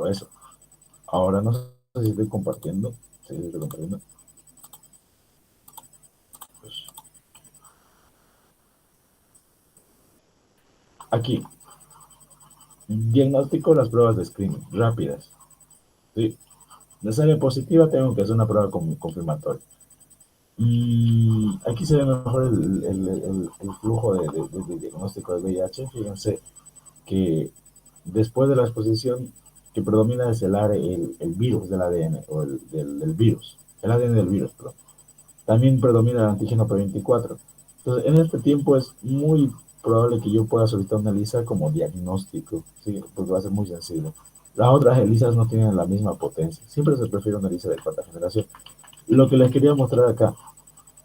eso. Ahora no sé si estoy compartiendo. Sí, estoy compartiendo. Pues, aquí, diagnóstico las pruebas de screening, rápidas. ¿Sí? De sale positiva, tengo que hacer una prueba confirmatoria. Aquí se ve mejor el flujo de diagnóstico de VIH. Fíjense que después de la exposición, que predomina es el virus del ADN o del virus, el ADN del virus, perdón. También predomina el antígeno P24. Entonces, en este tiempo es muy probable que yo pueda solicitar una ELISA como diagnóstico, ¿sí? Porque va a ser muy sensible. Las otras ELISAs no tienen la misma potencia. Siempre se prefiere una ELISA de cuarta generación. Lo que les quería mostrar acá,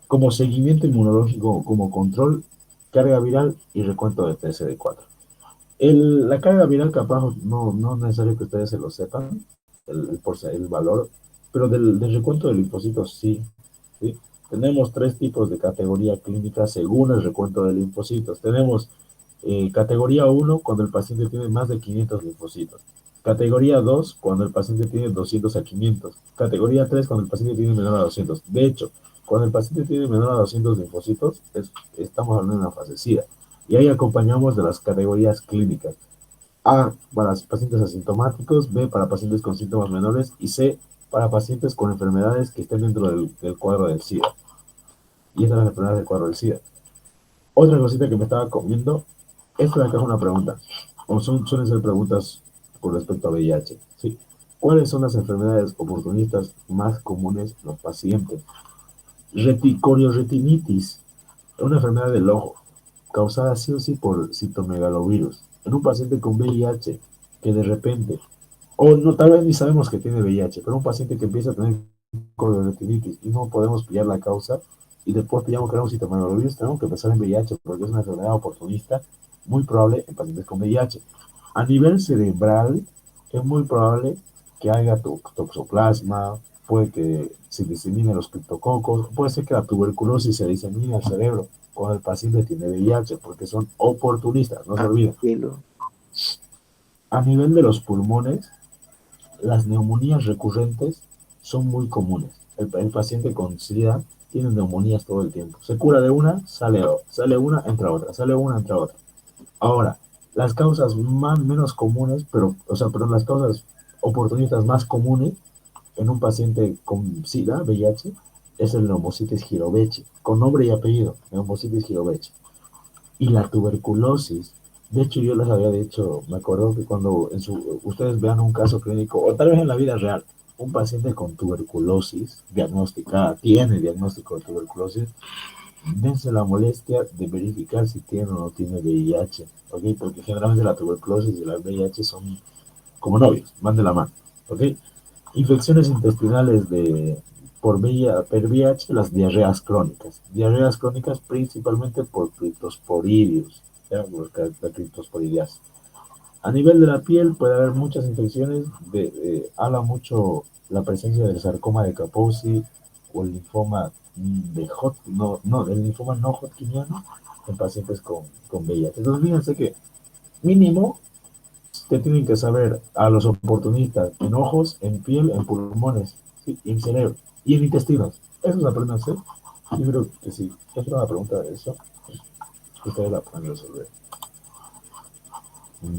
como seguimiento inmunológico, como control, carga viral y recuento de TCD4. La carga viral capaz no es necesario que ustedes se lo sepan, el valor, pero del recuento de linfocitos sí, ¿sí? Tenemos tres tipos de categoría clínica según el recuento de linfocitos. Tenemos categoría 1 cuando el paciente tiene más de 500 linfocitos. Categoría 2 cuando el paciente tiene 200 a 500. Categoría 3 cuando el paciente tiene menor a 200. De hecho, cuando el paciente tiene menor a 200 linfocitos, estamos hablando de una fase SIDA. Y ahí acompañamos de las categorías clínicas. A para pacientes asintomáticos, B para pacientes con síntomas menores y C para pacientes con enfermedades que estén dentro del cuadro del SIDA. Y estas son las enfermedades del cuadro del SIDA. Otra cosita que me estaba comiendo, esto de acá es una pregunta, o suelen ser preguntas con respecto a VIH, ¿sí? ¿Cuáles son las enfermedades oportunistas más comunes en los pacientes? Corioretinitis, una enfermedad del ojo, causada sí o sí por citomegalovirus. En un paciente con VIH, que de repente, o no, tal vez ni sabemos que tiene VIH, pero un paciente que empieza a tener corioretinitis y no podemos pillar la causa, y después pillamos que era un citomegalovirus, tenemos que empezar en VIH, porque es una enfermedad oportunista muy probable en pacientes con VIH. A nivel cerebral, es muy probable que haya toxoplasma, puede que se diseminen los criptococos, puede ser que la tuberculosis se disemine al cerebro cuando el paciente tiene VIH, porque son oportunistas, no se olviden. A nivel de los pulmones, las neumonías recurrentes son muy comunes. El paciente con SIDA tiene neumonías todo el tiempo. Se cura de una, sale una, entra otra, sale una, entra otra. Ahora, las causas menos comunes, pero las causas oportunistas más comunes en un paciente con SIDA, VIH, es el neumocitis girovechi, con nombre y apellido, neumocitis girovechi. Y la tuberculosis, de hecho yo les había dicho, me acuerdo que cuando ustedes vean un caso clínico, o tal vez en la vida real, un paciente con tuberculosis diagnosticada, tiene diagnóstico de tuberculosis, dense la molestia de verificar si tiene o no tiene VIH, ¿ok? Porque generalmente la tuberculosis y la VIH son como novios, van de la mano, ¿ok? Infecciones intestinales por VIH, las diarreas crónicas principalmente por criptosporidios, ¿ya? La criptosporidiasis. A nivel de la piel puede haber muchas infecciones, habla mucho la presencia del sarcoma de Kaposi o el linfoma el linfoma no hodgkiniano en pacientes con VIH. Entonces fíjense que mínimo te tienen que saber a los oportunistas en ojos, en piel, en pulmones, ¿sí? En cerebro y en intestinos. Eso se aprende a hacer. Yo creo que sí. Es una pregunta de eso. Ustedes la pueden resolver.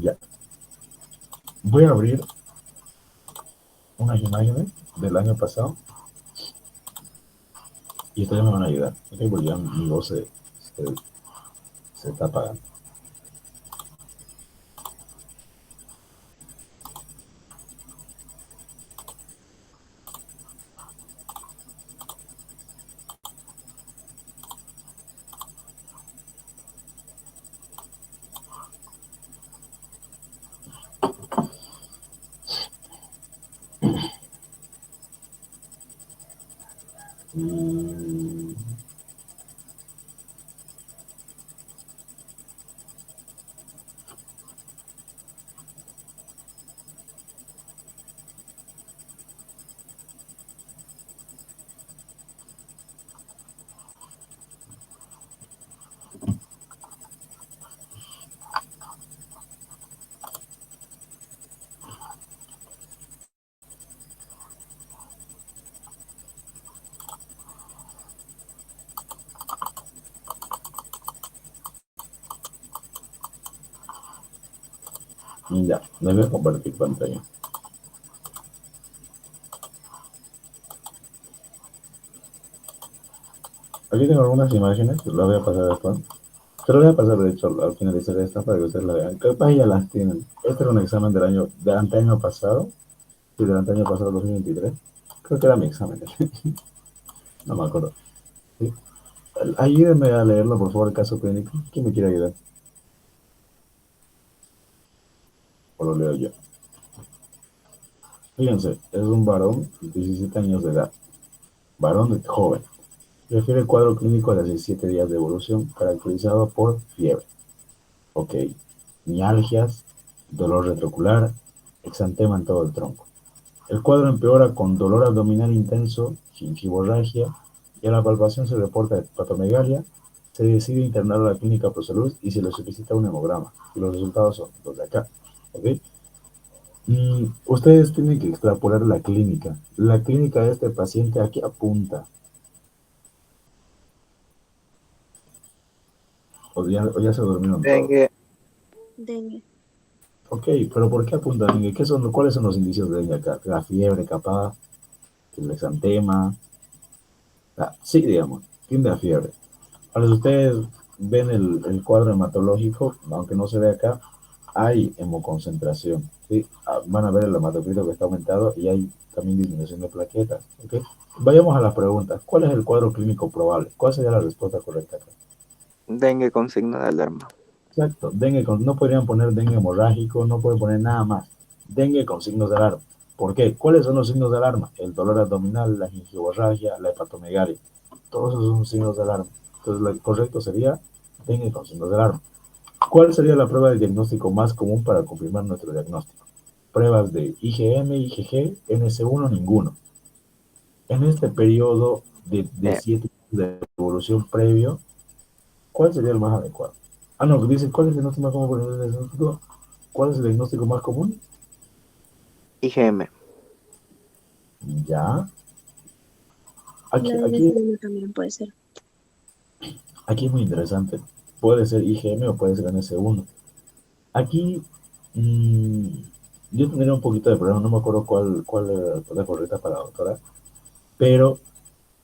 Ya. Voy a abrir unas imágenes del año pasado y ustedes me van a ayudar. ¿Ok? Porque ya mi voz se está apagando. Mm, ya, les voy a compartir pantalla. Aquí tengo algunas imágenes, las voy a pasar después. Se lo voy a pasar, de hecho, al finalizar esta para que ustedes la vean. Capaz ya las tienen. Este era un examen de anteaño pasado, sí, del anteaño pasado, 2023. Creo que era mi examen. No me acuerdo. ¿Sí? Ayúdenme a leerlo, por favor, el caso clínico. ¿Quién me quiere ayudar? O lo leo yo. Fíjense, es un varón de 17 años de edad. Varón joven. Refiere el cuadro clínico de 17 días de evolución, caracterizado por fiebre. Ok. Mialgias, dolor retrocular, exantema en todo el tronco. El cuadro empeora con dolor abdominal intenso, gingivorragia, y a la palpación se reporta hepatomegalia. Se decide internar a la clínica ProSalud y se le solicita un hemograma. Y los resultados son los de acá. ¿Ok? Ustedes tienen que extrapolar la clínica. La clínica de este paciente aquí apunta. O ya se durmieron todos. Dengue, Dengue. Ok, pero ¿por qué apunta dengue? ¿Cuáles son los indicios de dengue acá? La fiebre capaz, el exantema. Sí, digamos, tiende a fiebre. Ahora, si ustedes ven el cuadro hematológico, aunque no se ve acá, hay hemoconcentración, ¿sí? Van a ver el hematocrito que está aumentado y hay también disminución de plaquetas, ¿ok? Vayamos a las preguntas. ¿Cuál es el cuadro clínico probable? ¿Cuál sería la respuesta correcta acá? dengue con signo de alarma. Exacto, no podrían poner dengue hemorrágico, no pueden poner nada más. Dengue con signos de alarma. ¿Por qué? ¿Cuáles son los signos de alarma? El dolor abdominal, la gingivorragia, la hepatomegalia. Todos esos son signos de alarma. Entonces, lo correcto sería dengue con signos de alarma. ¿Cuál sería la prueba de diagnóstico más común para confirmar nuestro diagnóstico? Pruebas de IgM, IgG, NS1, ninguno. En este periodo de Eh, 7 de evolución previo, ¿cuál sería el más adecuado? No, dice, ¿cuál es el diagnóstico más común por el diagnóstico? ¿Cuál es el diagnóstico más común? IgM. Ya. La Aquí, de aquí, NS1 también puede ser. aquí es muy interesante. Puede ser IgM o puede ser NS1. Aquí, mm, yo tendría un poquito de problema, no me acuerdo cuál era la correcta para la doctora, pero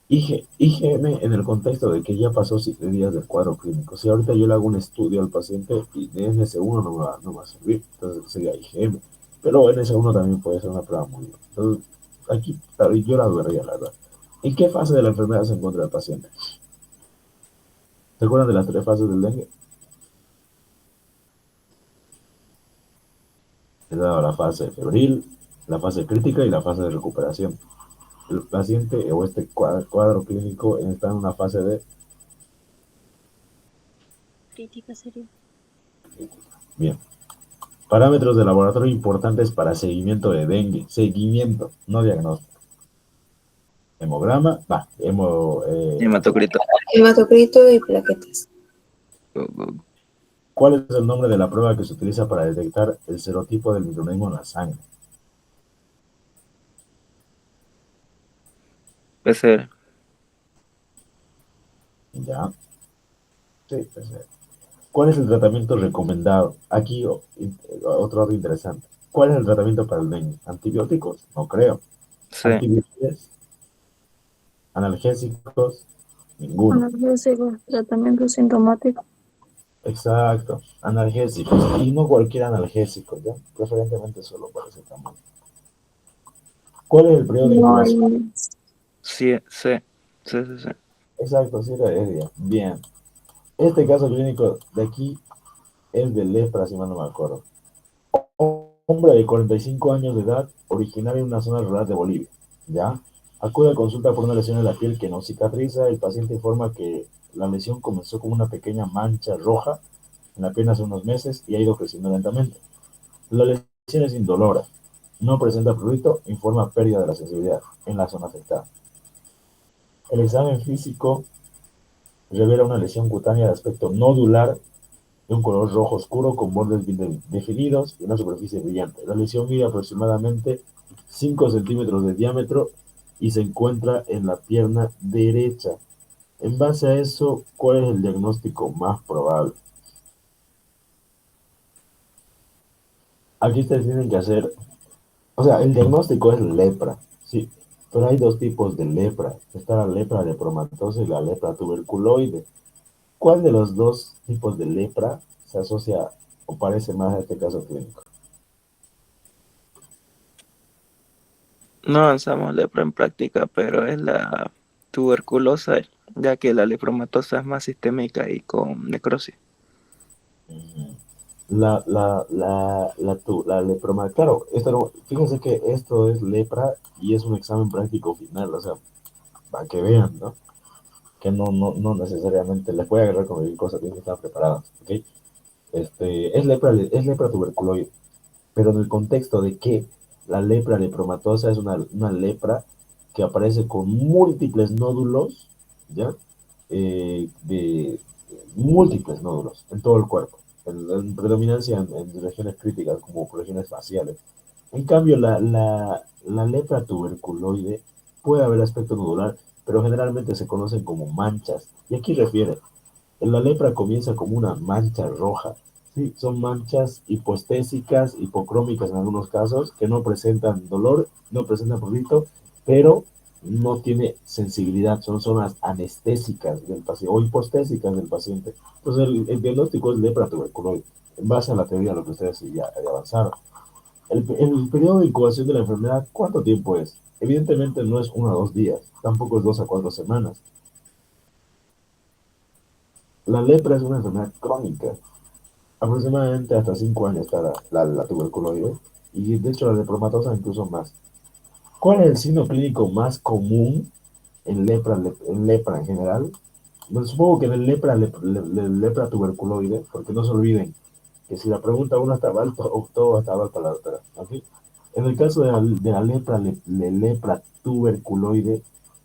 IgM en el contexto de que ya pasó 7 días del cuadro clínico. Si ahorita yo le hago un estudio al paciente y de NS1 no va a servir, entonces sería IgM. Pero NS1 también puede ser una prueba muy buena. Entonces, aquí yo la dudaría, la verdad. ¿En qué fase de la enfermedad se encuentra el paciente? ¿Se acuerdan de las tres fases del dengue? He dado la fase febril, la fase crítica y la fase de recuperación. El paciente o este cuadro clínico está en una fase de... Crítica sería. Bien. Parámetros de laboratorio importantes para seguimiento de dengue. Seguimiento, no diagnóstico. Hemograma, Hematocrito. Hematocrito y plaquetas. ¿Cuál es el nombre de la prueba que se utiliza para detectar el serotipo del microorganismo en la sangre? PCR. ¿Ya? Sí, pues, ¿cuál es el tratamiento recomendado? Aquí otro dato interesante. ¿Cuál es el tratamiento para el dengue? ¿Antibióticos? No creo. Sí. ¿Antivirales? ¿Analgésicos? Ninguno. Analgésicos, tratamiento sintomático. Exacto, analgésicos. Y no cualquier analgésico, ¿ya? Preferentemente solo paracetamol. ¿Cuál es el periodo de No hay. incubación? Sí, sí, sí, sí, sí. Exacto, sí, era ella. Bien. Este caso clínico de aquí es de lepra, si mal no me acuerdo. Hombre de 45 años de edad, originario en una zona rural de Bolivia, ¿ya? Acude a consulta por una lesión en la piel que no cicatriza. El paciente informa que la lesión comenzó como una pequeña mancha roja en la pierna hace unos meses y ha ido creciendo lentamente. La lesión es indolora, no presenta prurito, informa pérdida de la sensibilidad en la zona afectada. El examen físico revela una lesión cutánea de aspecto nodular de un color rojo oscuro con bordes bien definidos y una superficie brillante. La lesión mide aproximadamente 5 centímetros de diámetro y se encuentra en la pierna derecha. En base a eso, ¿cuál es el diagnóstico más probable? Aquí ustedes tienen que hacer, o sea, el diagnóstico es lepra, sí, pero hay dos tipos de lepra. Está la lepra lepromatosa y la lepra tuberculoide. ¿Cuál de los dos tipos de lepra se asocia o parece más a este caso clínico? No avanzamos lepra en práctica, pero es la tuberculosa, ya que la lepromatosa es más sistémica y con necrosis. La leproma, claro, fíjense que esto es lepra y es un examen práctico final, o sea, para que vean, ¿no? Que no necesariamente les voy a agarrar con cualquier cosa, tienen que estar preparados, ¿ok? Es lepra tuberculoide, pero en el contexto de que la lepra lepromatosa es una lepra que aparece con múltiples nódulos, ¿ya? De múltiples nódulos en todo el cuerpo, en predominancia en regiones críticas como por regiones faciales. En cambio, la lepra tuberculoide puede haber aspecto nodular, pero generalmente se conocen como manchas. Y aquí refiere, la lepra comienza como una mancha roja. Sí, son manchas hipoestésicas, hipocrómicas en algunos casos, que no presentan dolor, no presentan prurito, pero no tiene sensibilidad, son zonas anestésicas del paciente o hipoestésicas del paciente. Entonces, el diagnóstico es lepra tuberculoide, en base a la teoría de lo que ustedes ya avanzaron. El periodo de incubación de la enfermedad, ¿cuánto tiempo es? Evidentemente no es 1 o 2 días, tampoco es 2 a 4 semanas. La lepra es una enfermedad crónica, aproximadamente hasta 5 años está la tuberculosis, y de hecho la lepromatosa incluso más. ¿Cuál es el signo clínico más común en lepra en general? Bueno, supongo que en el lepra tuberculoide, porque no se olviden que si la pregunta uno estaba alto, o todo estaba alto la otra. ¿Okay? En el caso de la lepra tuberculoide,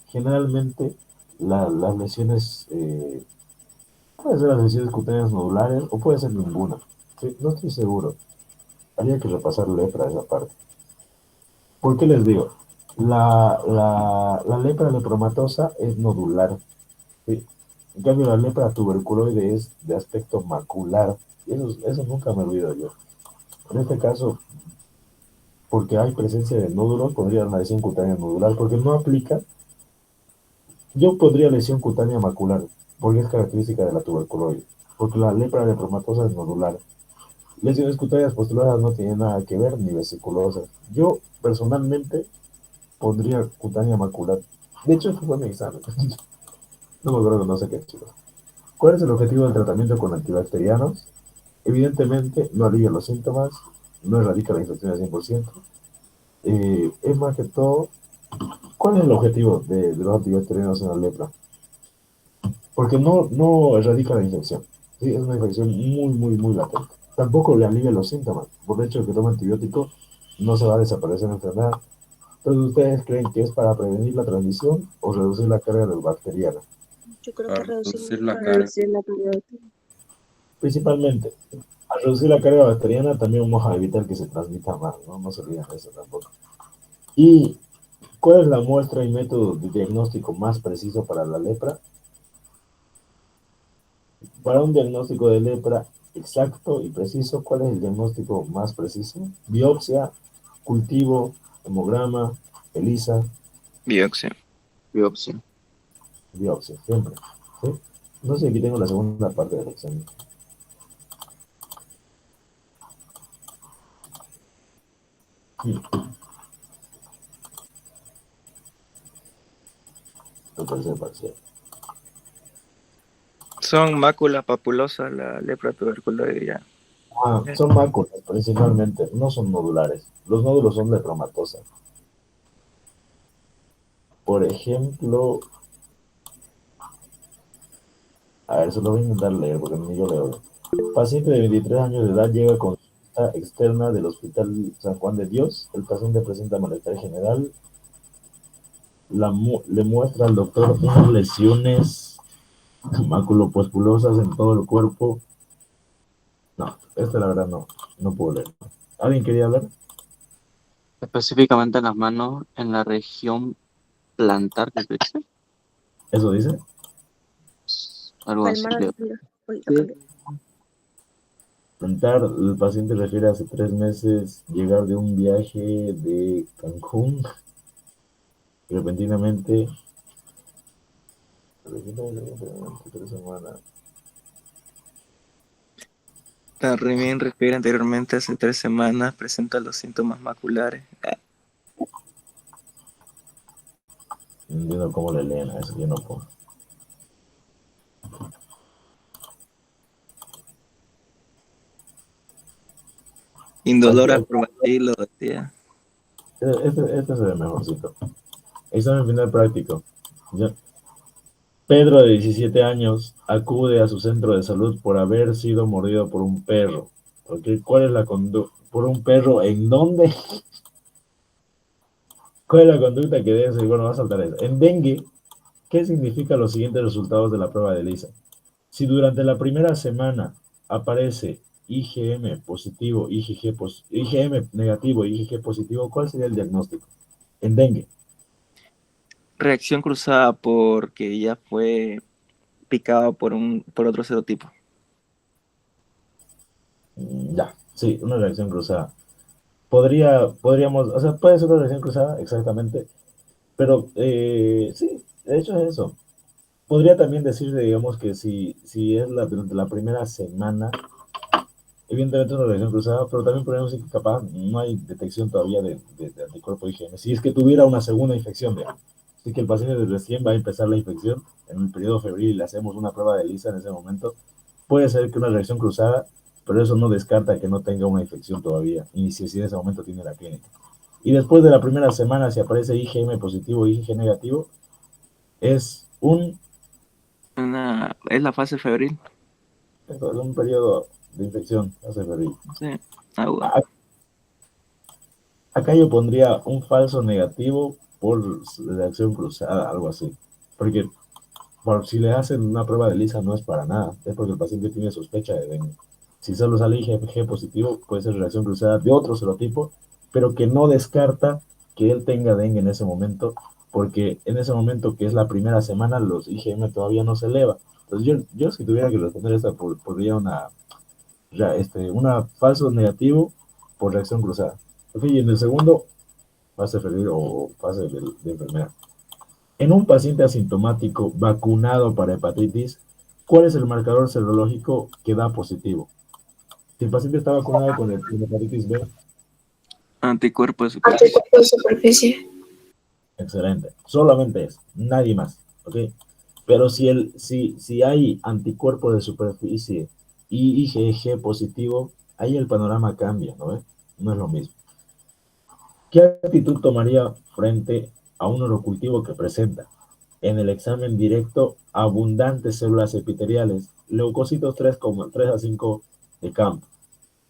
generalmente las lesiones, puede ser las lesiones cutáneas nodulares o puede ser ninguna. Sí, no estoy seguro. Habría que repasar lepra esa parte. ¿Por qué les digo? La lepra lepromatosa es nodular. ¿Sí? En cambio, la lepra tuberculoide es de aspecto macular. Y eso nunca me olvido yo. En este caso, porque hay presencia de nódulos, podría dar una lesión cutánea nodular, porque no aplica. Yo podría lesión cutánea macular, porque es característica de la tuberculoide, porque la lepra lepromatosa es nodular. Lesiones cutáneas postuladas no tienen nada que ver, ni vesiculosas. Yo, personalmente, pondría cutánea macular. De hecho, este fue mi examen. No me acuerdo, no sé qué chido. ¿Cuál es el objetivo del tratamiento con antibacterianos? Evidentemente, no alivia los síntomas, no erradica la infección al 100%. Es más que todo, ¿cuál es el objetivo de los antibacterianos en la lepra? Porque no erradica la infección. ¿Sí? Es una infección muy latente. Tampoco le alivia los síntomas. Por el hecho de que toma antibiótico, no se va a desaparecer la enfermedad. Entonces, ¿ustedes creen que es para prevenir la transmisión o reducir la carga del bacteriana? Yo creo que Para reducir reducir la la carga. carga. Reducir la calidad. Principalmente, al reducir la carga bacteriana también vamos a evitar que se transmita más, ¿no? No se olviden de eso tampoco. ¿Y cuál es la muestra y método de diagnóstico más preciso para la lepra? Para un diagnóstico de lepra exacto y preciso, ¿cuál es el diagnóstico más preciso? Biopsia, cultivo, hemograma, ELISA, Biopsia. Biopsia. biopsia, siempre. ¿Sí? No sé, aquí tengo la segunda parte del examen. La tercera parcial. Son máculas papulosas la lepra tuberculoidea. Son máculas principalmente, no son nodulares. Los nódulos son de lepramatosa. Por ejemplo, a ver, se lo voy a intentar leer porque ni yo leo. Paciente de 23 años de edad llega con consulta externa del Hospital San Juan de Dios. El paciente presenta malestar general. Le muestra al doctor unas lesiones maculopustulosas en todo el cuerpo. No, la verdad no puedo leer. ¿Alguien quería hablar? Específicamente en las manos, en la región plantar, ¿qué se dice? ¿Eso dice? Algo así. Palmar, Creo. mira, uy, lo Sí. cambié. Plantar, el paciente refiere hace 3 meses llegar de un viaje de Cancún y repentinamente 3 semanas. También refiere anteriormente hace 3 semanas, presenta los síntomas maculares. No entiendo cómo le leen a eso, yo no puedo. Indolora por bacilo, decía. Este se ve mejorcito. Examen final práctico. Ya. Pedro, de 17 años, acude a su centro de salud por haber sido mordido por un perro. Okay. ¿Cuál es la conducta? ¿Por un perro en dónde? ¿Cuál es la conducta que debe seguir? Bueno, va a saltar eso. En dengue, ¿qué significan los siguientes resultados de la prueba de ELISA? Si durante la primera semana aparece IgM positivo, IgM negativo, IgG positivo, ¿cuál sería el diagnóstico? En dengue. Reacción cruzada porque ya fue picado por otro serotipo. Ya, sí, una reacción cruzada. Podríamos, o sea, puede ser una reacción cruzada, exactamente, pero sí, de hecho es eso. Podría también decirse, digamos, que si es durante la primera semana, evidentemente es una reacción cruzada, pero también podríamos decir que capaz no hay detección todavía de anticuerpo IgM. Si es que tuviera una segunda infección, digamos. Así que el paciente recién va a empezar la infección en el periodo febril y le hacemos una prueba de ELISA en ese momento, puede ser que una reacción cruzada, pero eso no descarta que no tenga una infección todavía, y si en ese momento tiene la clínica. Y después de la primera semana, si aparece IgM positivo o IgG negativo, es Es la fase febril. un periodo de infección, fase febril. Sí, agua. Acá yo pondría un falso negativo por reacción cruzada, algo así. Porque si le hacen una prueba de ELISA no es para nada, es porque el paciente tiene sospecha de dengue. Si solo sale IgG positivo, puede ser reacción cruzada de otro serotipo, pero que no descarta que él tenga dengue en ese momento, porque en ese momento, que es la primera semana, los IgM todavía no se eleva. Entonces yo si tuviera que responder esta, podría una falso negativo por reacción cruzada. Y en el segundo, fase febril o fase de enfermedad. En un paciente asintomático vacunado para hepatitis, ¿cuál es el marcador serológico que da positivo? Si el paciente está vacunado con hepatitis B, Anticuerpo de superficie. Anticuerpo de superficie. excelente. Solamente es, nadie más. ¿Ok? Pero si hay anticuerpos de superficie y IgG positivo, ahí el panorama cambia, ¿no ves? No es lo mismo. ¿Qué actitud tomaría frente a un orocultivo que presenta en el examen directo abundantes células epiteliales, leucocitos 3 a 5 de campo?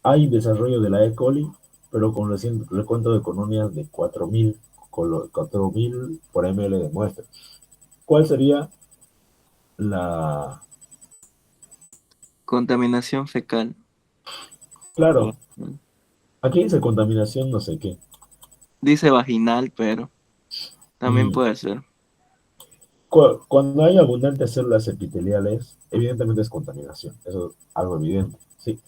Hay desarrollo de la E. coli, pero con reciente recuento de colonias de 4.000 por ml de muestra. ¿Cuál sería la...? Contaminación fecal. Claro, aquí dice contaminación no sé qué. Dice vaginal, pero también Mm, puede ser. Cuando hay abundantes células epiteliales, evidentemente es contaminación. Eso es algo evidente, ¿sí?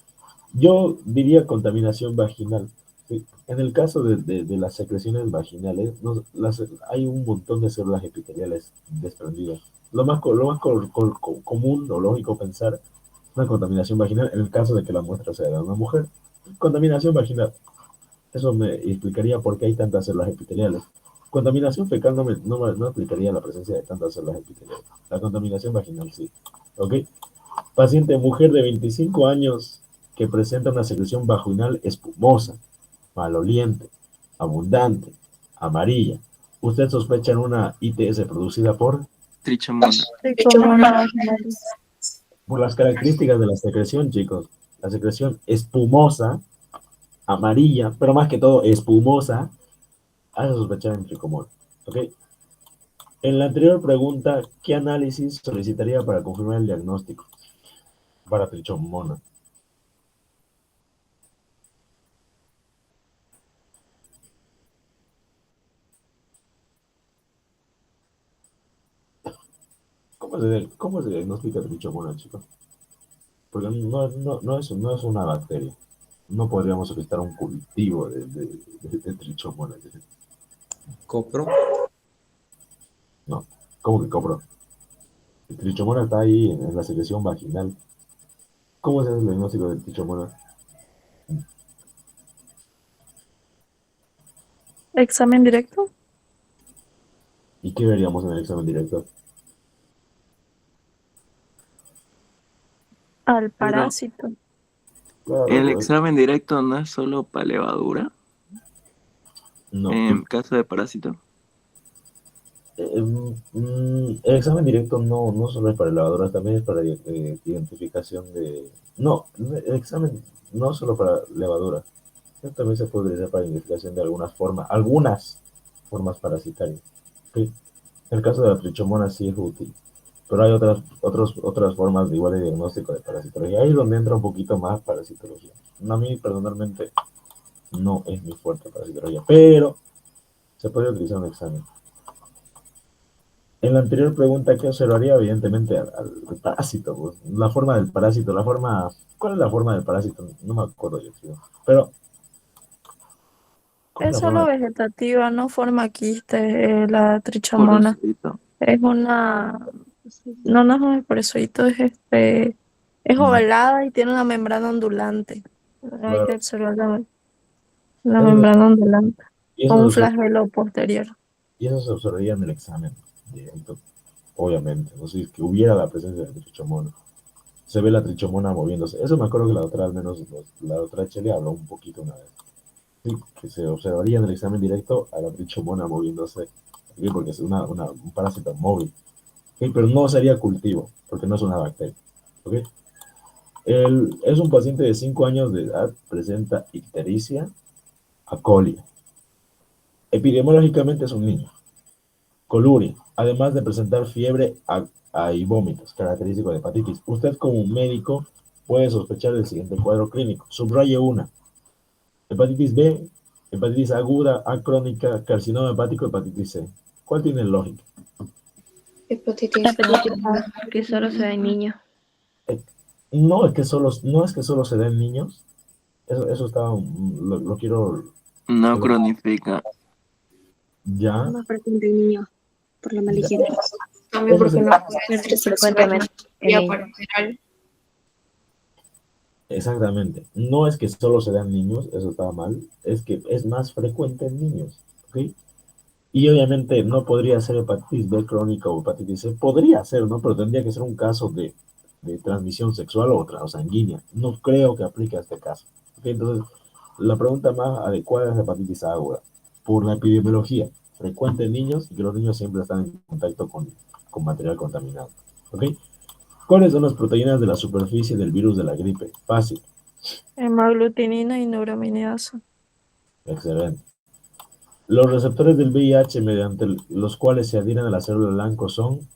Yo diría contaminación vaginal, ¿sí? En el caso de las secreciones vaginales, hay un montón de células epiteliales desprendidas. Lo más común o lógico pensar una contaminación vaginal en el caso de que la muestra sea de una mujer. Contaminación vaginal. Eso me explicaría por qué hay tantas células epiteliales. Contaminación fecal no explicaría la presencia de tantas células epiteliales. La contaminación vaginal sí. ¿Ok? Paciente mujer de 25 años que presenta una secreción vaginal espumosa, maloliente, abundante, amarilla. Usted sospecha en una ITS producida Trichomona. Trichomona vaginalis. por las características de la secreción, chicos. La secreción espumosa, amarilla, pero más que todo espumosa, hace sospechar en tricomona. ¿Ok? En la anterior pregunta, ¿qué análisis solicitaría para confirmar el diagnóstico para trichomona? ¿Cómo se diagnostica trichomona, chicos? Porque no es una bacteria. No podríamos solicitar un cultivo de trichomona. Copro. No, ¿cómo que copro? El trichomona está ahí en la secreción vaginal. ¿Cómo se hace el diagnóstico de trichomona? Examen directo ¿Y qué veríamos en el examen directo? al Pero parásito. Claro, el pues, examen directo no es solo para levadura, no. en caso de parásito. El examen directo no solo es para lavadoras, también es para identificación de... No, el examen no solo para levaduras, también se puede utilizar para identificación de algunas formas parasitarias. ¿Sí? En el caso de la trichomona sí es útil, pero hay otras formas de igual de diagnóstico de parasitología. Ahí es donde entra un poquito más parasitología. A mí personalmente no es mi fuerte parasitología, pero se puede utilizar un examen. En la anterior pregunta, ¿qué observaría? Evidentemente al parásito, pues. La forma del parásito, ¿cuál es la forma del parásito? No me acuerdo yo, tío. Pero, ¿cuál es Es la forma solo del vegetativa, no forma quiste, la Por trichomona. eso. Es una, no es por eso, es Mm, ovalada y tiene una membrana ondulante. Hay que claro. observar la Eso, membrana ondulante y, con un eso se, flagelo posterior. y eso se observaría en el examen directo, obviamente. No sé, si es que hubiera la presencia de trichomona. Se ve la trichomona moviéndose. Eso me acuerdo que la doctora, al menos la doctora Chele habló un poquito una vez. Sí, que se observaría en el examen directo a la trichomona moviéndose. ¿Sí? Porque es un parásito móvil. ¿Sí? Pero no sería cultivo, porque no es una bacteria. ¿Ok? Es un paciente de 5 años de edad, presenta ictericia acolia. Epidemiológicamente es un niño. Coluria, además de presentar fiebre y vómitos, característico de hepatitis. Usted como médico puede sospechar del siguiente cuadro clínico. Subraye una. Hepatitis B, hepatitis aguda, acrónica, carcinoma hepático, hepatitis C. ¿Cuál tiene lógica? Hepatitis Hepatitis A. A, que solo se da en niños. Eh, no es que solo se da en niños. Eso está, lo quiero, No que lo- cronifica. ya. Más frecuente en niños por la Ya. malignidad. También Eso porque se- no puede ser frecuentemente en niños. Exactamente. No es que solo se da en niños, eso está mal. Es que es más frecuente en niños. ¿Ok? Y obviamente no podría ser hepatitis B crónica o hepatitis C. Podría ser, ¿no? Pero tendría que ser un caso de transmisión sexual o sanguínea. No creo que aplique a este caso. ¿Ok? Entonces, la pregunta más adecuada es hepatitis A aguda. Por la epidemiología, frecuente en niños y que los niños siempre están en contacto con material contaminado. ¿Ok? ¿Cuáles son las proteínas de la superficie del virus de la gripe? Fácil. Hemaglutinina y neuraminidasa. Excelente. Los receptores del VIH mediante los cuales se adhieren a la célula blanco son...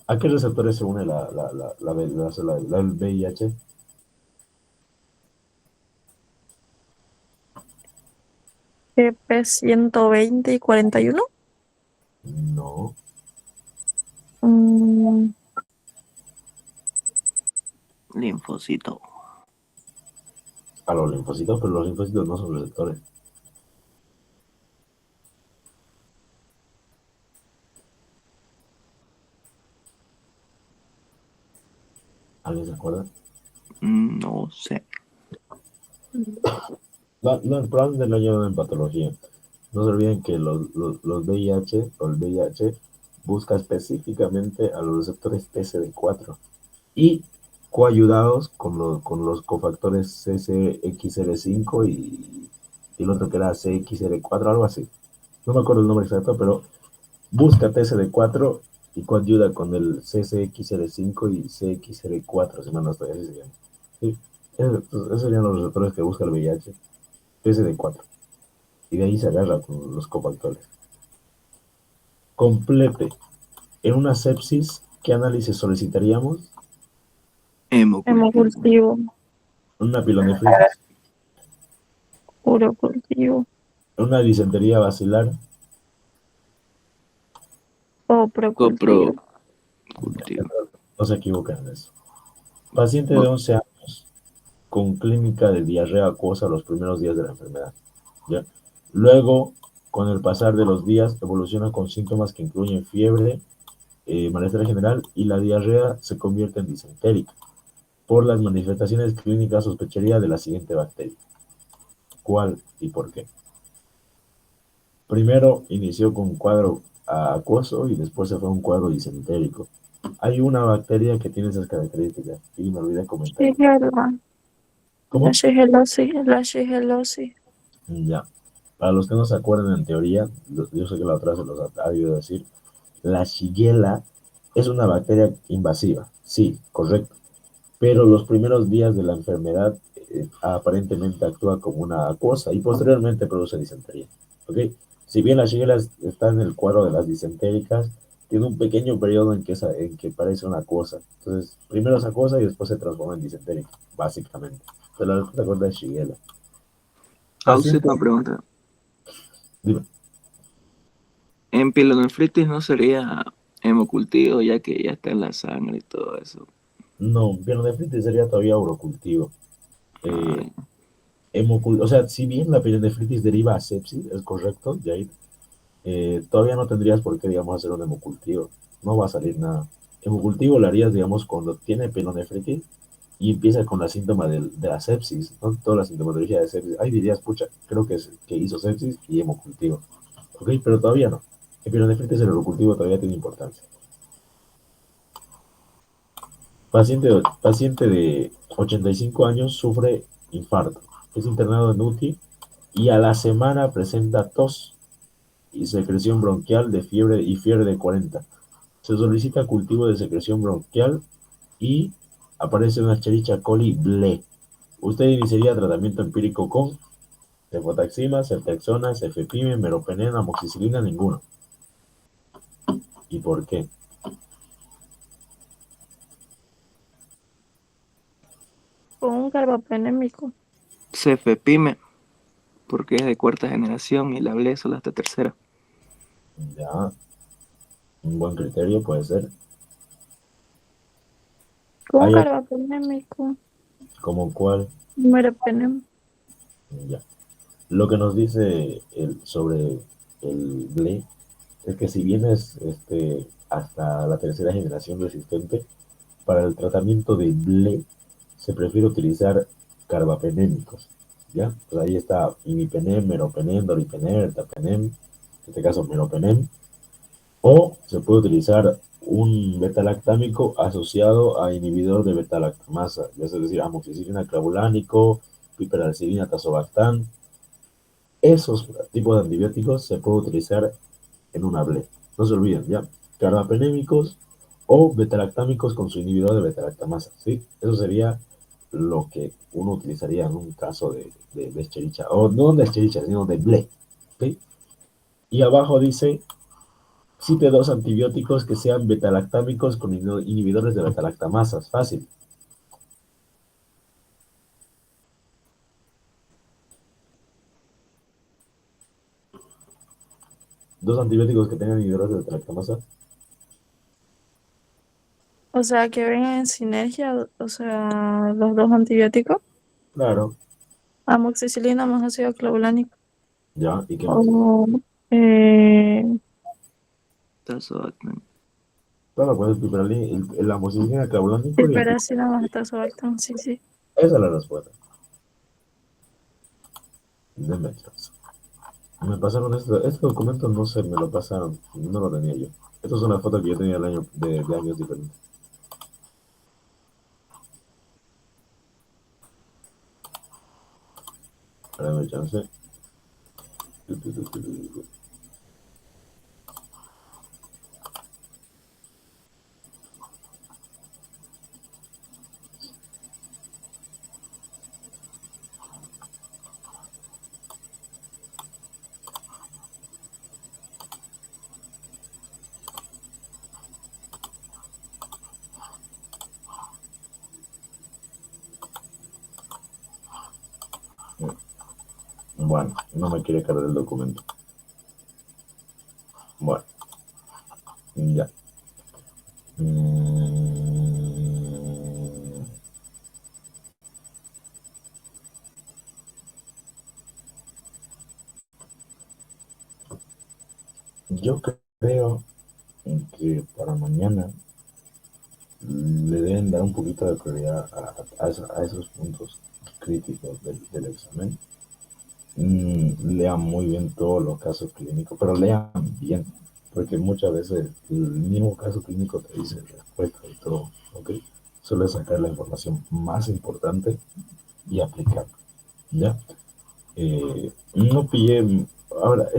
¿A qué receptores se une el VIH? EP 120 y 41. No. Mm, Linfocito. A los linfocitos, pero los linfocitos no son receptores. ¿Alguien se acuerda? No sé. Probablemente lo llevan en patología. No se olviden que los VIH o el VIH busca específicamente a los receptores TCD4 y coayudados con los cofactores CXR5 y el otro que era CXR4, algo así. No me acuerdo el nombre exacto, pero busca TCD4 y coayuda con el CXR5 y CXR4, si mal no estoy, así se llama. Sí, esos serían los receptores que busca el VIH, TCD4. Y de ahí se agarra con los cofactores. Complete. En una sepsis, ¿qué análisis solicitaríamos? Hemocultivo. hemocultivo, Una pilonefritis. urocultivo Una disentería basilar. o procultivo. Coprocultivo. No se equivocan en eso. Paciente de 11 años con clínica de diarrea acuosa los primeros días de la enfermedad. ¿Ya? Luego, con el pasar de los días, evoluciona con síntomas que incluyen fiebre, malestar general y la diarrea se convierte en disentérica. Por las manifestaciones clínicas sospecharía de la siguiente bacteria. ¿Cuál y por qué? Primero inició con un cuadro acuoso y después se fue a un cuadro disentérico. Hay una bacteria que tiene esas características y me olvidé comentar. Shigella, ¿Cómo? la shigelosis. Ya. Para los que no se acuerdan en teoría, yo sé que la otra se los ha debido decir, la Shigella es una bacteria invasiva. Sí, correcto. Pero los primeros días de la enfermedad aparentemente actúa como una acuosa y posteriormente produce disentería. ¿Ok? Si bien la Shigella está en el cuadro de las disentéricas, tiene un pequeño periodo en que parece una acuosa. Entonces, primero es acuosa y después se transforma en disentérica, básicamente. Pero la respuesta correcta es Shigella. Paciente, Una pregunta. dime. En pielonefritis no sería hemocultivo, ya que ya está en la sangre y todo eso. No, pielonefritis sería todavía urocultivo. Ay, O sea, si bien la pielonefritis deriva a sepsis, es correcto, Jair, todavía no tendrías por qué, digamos, hacer un hemocultivo. No va a salir nada. Hemocultivo lo harías, digamos, cuando tiene pielonefritis y empieza con la síntoma de la sepsis, ¿no? Toda la sintomatología de sepsis. Ahí dirías, pucha, creo que hizo sepsis y hemocultivo. ¿Ok? Pero todavía no. En pielonefritis el hemocultivo todavía tiene importancia. Paciente de 85 años sufre infarto. Es internado en UTI y a la semana presenta tos y secreción bronquial de fiebre de 40. Se solicita cultivo de secreción bronquial y aparece una Escherichia coli BLE. Usted iniciaría tratamiento empírico con cefotaxima, ceftriaxona, cefepime, meropenem, amoxicilina, ninguno. ¿Y por qué? Con un carbapenémico. Cefepime, porque es de cuarta generación y la BLE solo hasta tercera. Ya, un buen criterio puede ser. Con un Hay carbapenémico. como cuál, Meropenem. ya. Lo que nos dice sobre el BLE es que si bien es hasta la tercera generación resistente, para el tratamiento de BLE se prefiere utilizar carbapenémicos, ¿ya? Pues ahí está imipenem, meropenem, doripenem, ertapenem, en este caso meropenem, o se puede utilizar un beta-lactámico asociado a inhibidor de beta-lactamasa, es decir, amoxicilina clavulánico, piperacilina tazobactam. Esos tipos de antibióticos se puede utilizar en una BLE. No se olviden, ¿ya? Carbapenémicos o beta-lactámicos con su inhibidor de beta-lactamasa, ¿sí? Eso sería lo que uno utilizaría en un caso de Escherichia, o no de Escherichia, sino de BLE, ¿sí? Y abajo dice, cite dos antibióticos que sean beta-lactámicos con inhibidores de beta-lactamasas. Fácil. Dos antibióticos que tengan inhibidores de beta-lactamasa. O sea, que vengan en sinergia, o sea, los dos antibióticos, Claro. amoxicilina más ácido clavulánico. ¿Ya? ¿Y qué más? O eh, Tazobactam. Claro, pues el piperalín, la amoxicilina clavulánico y el piperacina más tazobactam, sí, sí. esa es la respuesta. Denme chance. Me pasaron este documento, no sé, me lo pasaron, no lo tenía yo. Estas son las fotos que yo tenía el año, de años diferentes. Ahora me chance. Bueno, no me quiere cargar el documento. Bueno, ya. Yo creo que para mañana le deben dar un poquito de prioridad a esos puntos críticos del examen. Lean muy bien todos los casos clínicos, pero lean bien, porque muchas veces el mismo caso clínico te dice respuesta y todo, ¿ok? Solo es sacar la información más importante y aplicarla, ¿ya? No pillé, ahora,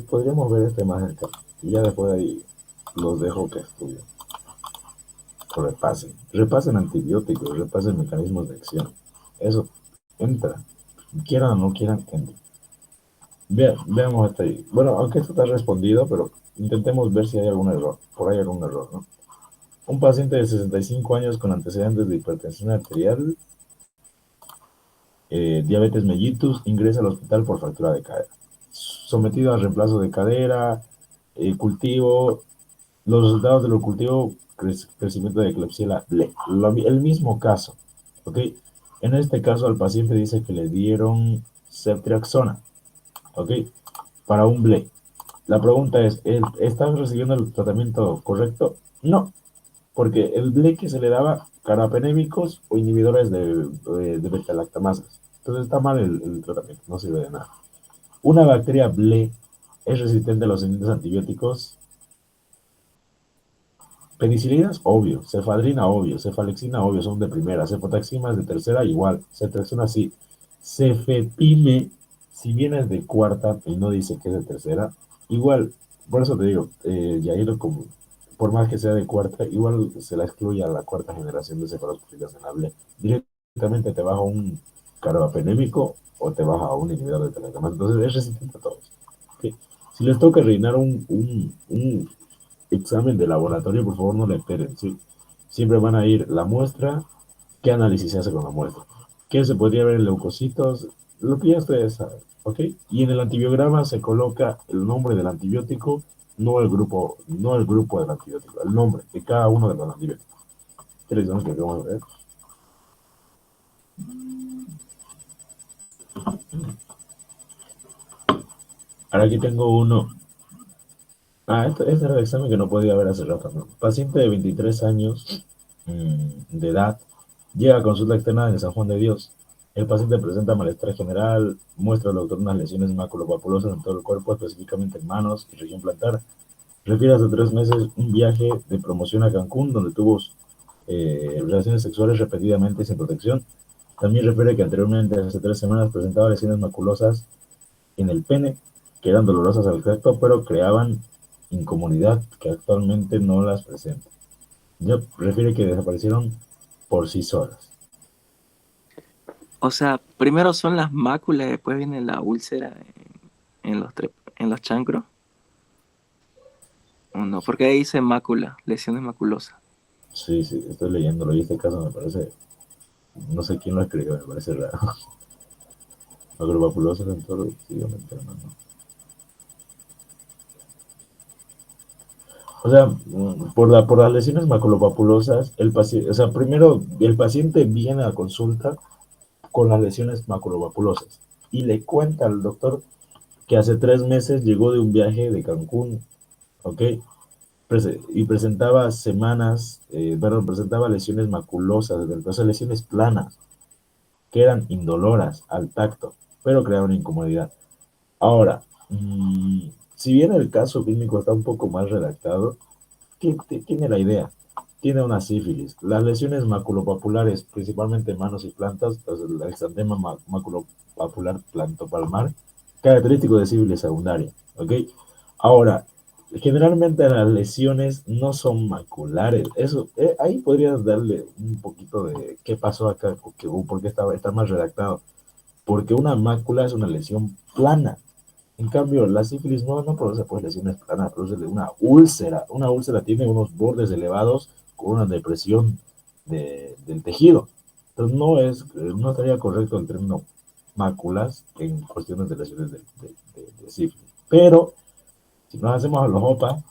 podríamos ver este más cerca, y ya después de ahí los dejo que estudien, o repasen antibióticos, repasen mecanismos de acción, eso entra, quieran o no quieran, entra. Veamos hasta ahí. Bueno, aunque esto está respondido, pero intentemos ver si hay algún error. Por ahí algún error, ¿no? Un paciente de 65 años con antecedentes de hipertensión arterial, diabetes mellitus, ingresa al hospital por fractura de cadera. Sometido a reemplazo de cadera, cultivo. Los resultados del cultivo, crecimiento de Klebsiella, el mismo caso. ¿Ok? En este caso, al paciente dice que le dieron ceftriaxona. ¿Ok? Para un BLE. La pregunta es, ¿están recibiendo el tratamiento correcto? No, porque el BLE que se le daba carapenémicos o inhibidores de beta-lactamasas. Entonces está mal el tratamiento, no sirve de nada. Una bacteria BLE es resistente a los siguientes antibióticos. Penicilinas, obvio. Cefadrina, obvio. Cefalexina, obvio, son de primera. Cefotaxima es de tercera, igual. Ceftriaxona, sí. Cefepime, si bien es de cuarta y no dice que es de tercera, igual, por eso te digo, Yair, como, por más que sea de cuarta, igual se la excluye a la cuarta generación de cefalósporicas en la BLE. Directamente te baja un carbapenémico o te baja un inhibidor de telecamasa. Entonces es resistente a todos. ¿Okay? Si les toca rellenar un examen de laboratorio, por favor no le esperen, ¿sí? Siempre van a ir la muestra, qué análisis se hace con la muestra, qué se podría ver en leucocitos, lo que ya ustedes saben, ¿ok? Y en el antibiograma se coloca el nombre del antibiótico, no el grupo del antibiótico, el nombre de cada uno de los antibióticos. ¿Qué les damos que acabamos de ver? Ahora aquí tengo uno. Este era el examen que no podía ver hace rato, ¿no? Paciente de 23 años de edad llega a consulta externa en San Juan de Dios. El paciente presenta malestar general, muestra al doctor unas lesiones maculopapulosas en todo el cuerpo, específicamente en manos y región plantar. Refiere hace 3 meses un viaje de promoción a Cancún, donde tuvo relaciones sexuales repetidamente sin protección. También refiere que anteriormente, hace 3 semanas, presentaba lesiones maculosas en el pene, que eran dolorosas al tacto, pero creaban incomodidad que actualmente no las presenta. Ya refiere que desaparecieron por sí solas. O sea, primero son las máculas, después viene la úlcera en los chancros. ¿O no? Porque ahí dice mácula, lesiones maculosas. Sí, sí, estoy leyéndolo y este caso me parece, no sé quién lo escribió, me parece raro. Macropapulosa en todo, sí, no. O sea, por las lesiones maculopapulosas, el paciente, o sea, primero el paciente viene a consulta con las lesiones maculopapulosas y le cuenta al doctor que hace 3 meses llegó de un viaje de Cancún, ¿ok? Y presentaba presentaba lesiones maculosas, o sea, lesiones planas, que eran indoloras al tacto, pero creaban incomodidad. Ahora, si bien el caso clínico está un poco más redactado, tiene la idea. Tiene una sífilis. Las lesiones maculopapulares, principalmente en manos y plantas, el exantema maculopapular plantopalmar, característico de sífilis secundaria. ¿Ok? Ahora, generalmente las lesiones no son maculares. Eso, ahí podrías darle un poquito de qué pasó acá, por qué está más redactado. Porque una mácula es una lesión plana. En cambio, la sífilis no produce pues lesiones planas, produce una úlcera. Una úlcera tiene unos bordes elevados con una depresión del tejido. Entonces no estaría correcto el término máculas en cuestiones de lesiones de sífilis. Pero si nos hacemos a los OPA,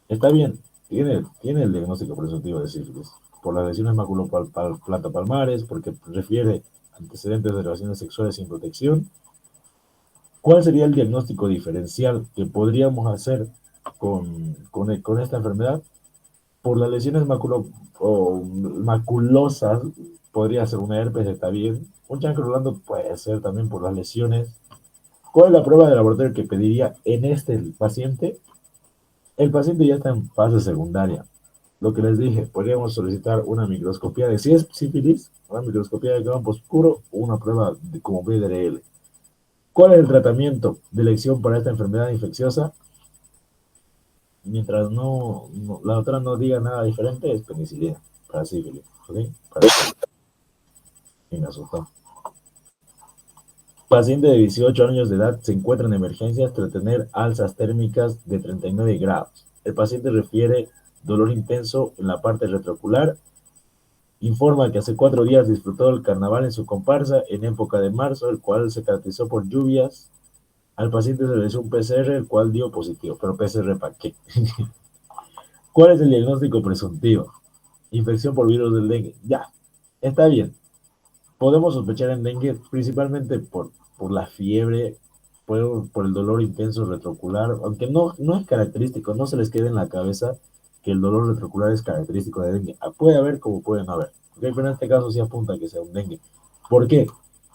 está bien, tiene el diagnóstico presuntivo de sífilis por las lesiones maculoplanto-palmares, porque refiere antecedentes de relaciones sexuales sin protección. ¿Cuál sería el diagnóstico diferencial que podríamos hacer con esta enfermedad? Por las lesiones maculosas, podría ser una herpes, está bien. Un chancro blando puede ser también por las lesiones. ¿Cuál es la prueba de laboratorio que pediría en este paciente? El paciente ya está en fase secundaria. Lo que les dije, podríamos solicitar una microscopía de si es sífilis, una microscopía de campo oscuro o una prueba como BDRL. ¿Cuál es el tratamiento de elección para esta enfermedad infecciosa? Mientras la doctora no diga nada diferente, es penicilina para sífilis. ¿Ok? Y me asustó. Paciente de 18 años de edad se encuentra en emergencias tras tener alzas térmicas de 39 grados. El paciente refiere dolor intenso en la parte retroocular. Informa que hace 4 días disfrutó del carnaval en su comparsa en época de marzo, el cual se caracterizó por lluvias. Al paciente se le realizó un PCR, el cual dio positivo. ¿Pero PCR para qué? ¿Cuál es el diagnóstico presuntivo? Infección por virus del dengue. Ya, está bien. Podemos sospechar en dengue principalmente por la fiebre, por el dolor intenso retroocular, aunque no es característico, no se les quede en la cabeza que el dolor retroocular es característico de dengue. Puede haber como puede no haber. ¿Okay? Pero en este caso sí apunta a que sea un dengue. ¿Por qué?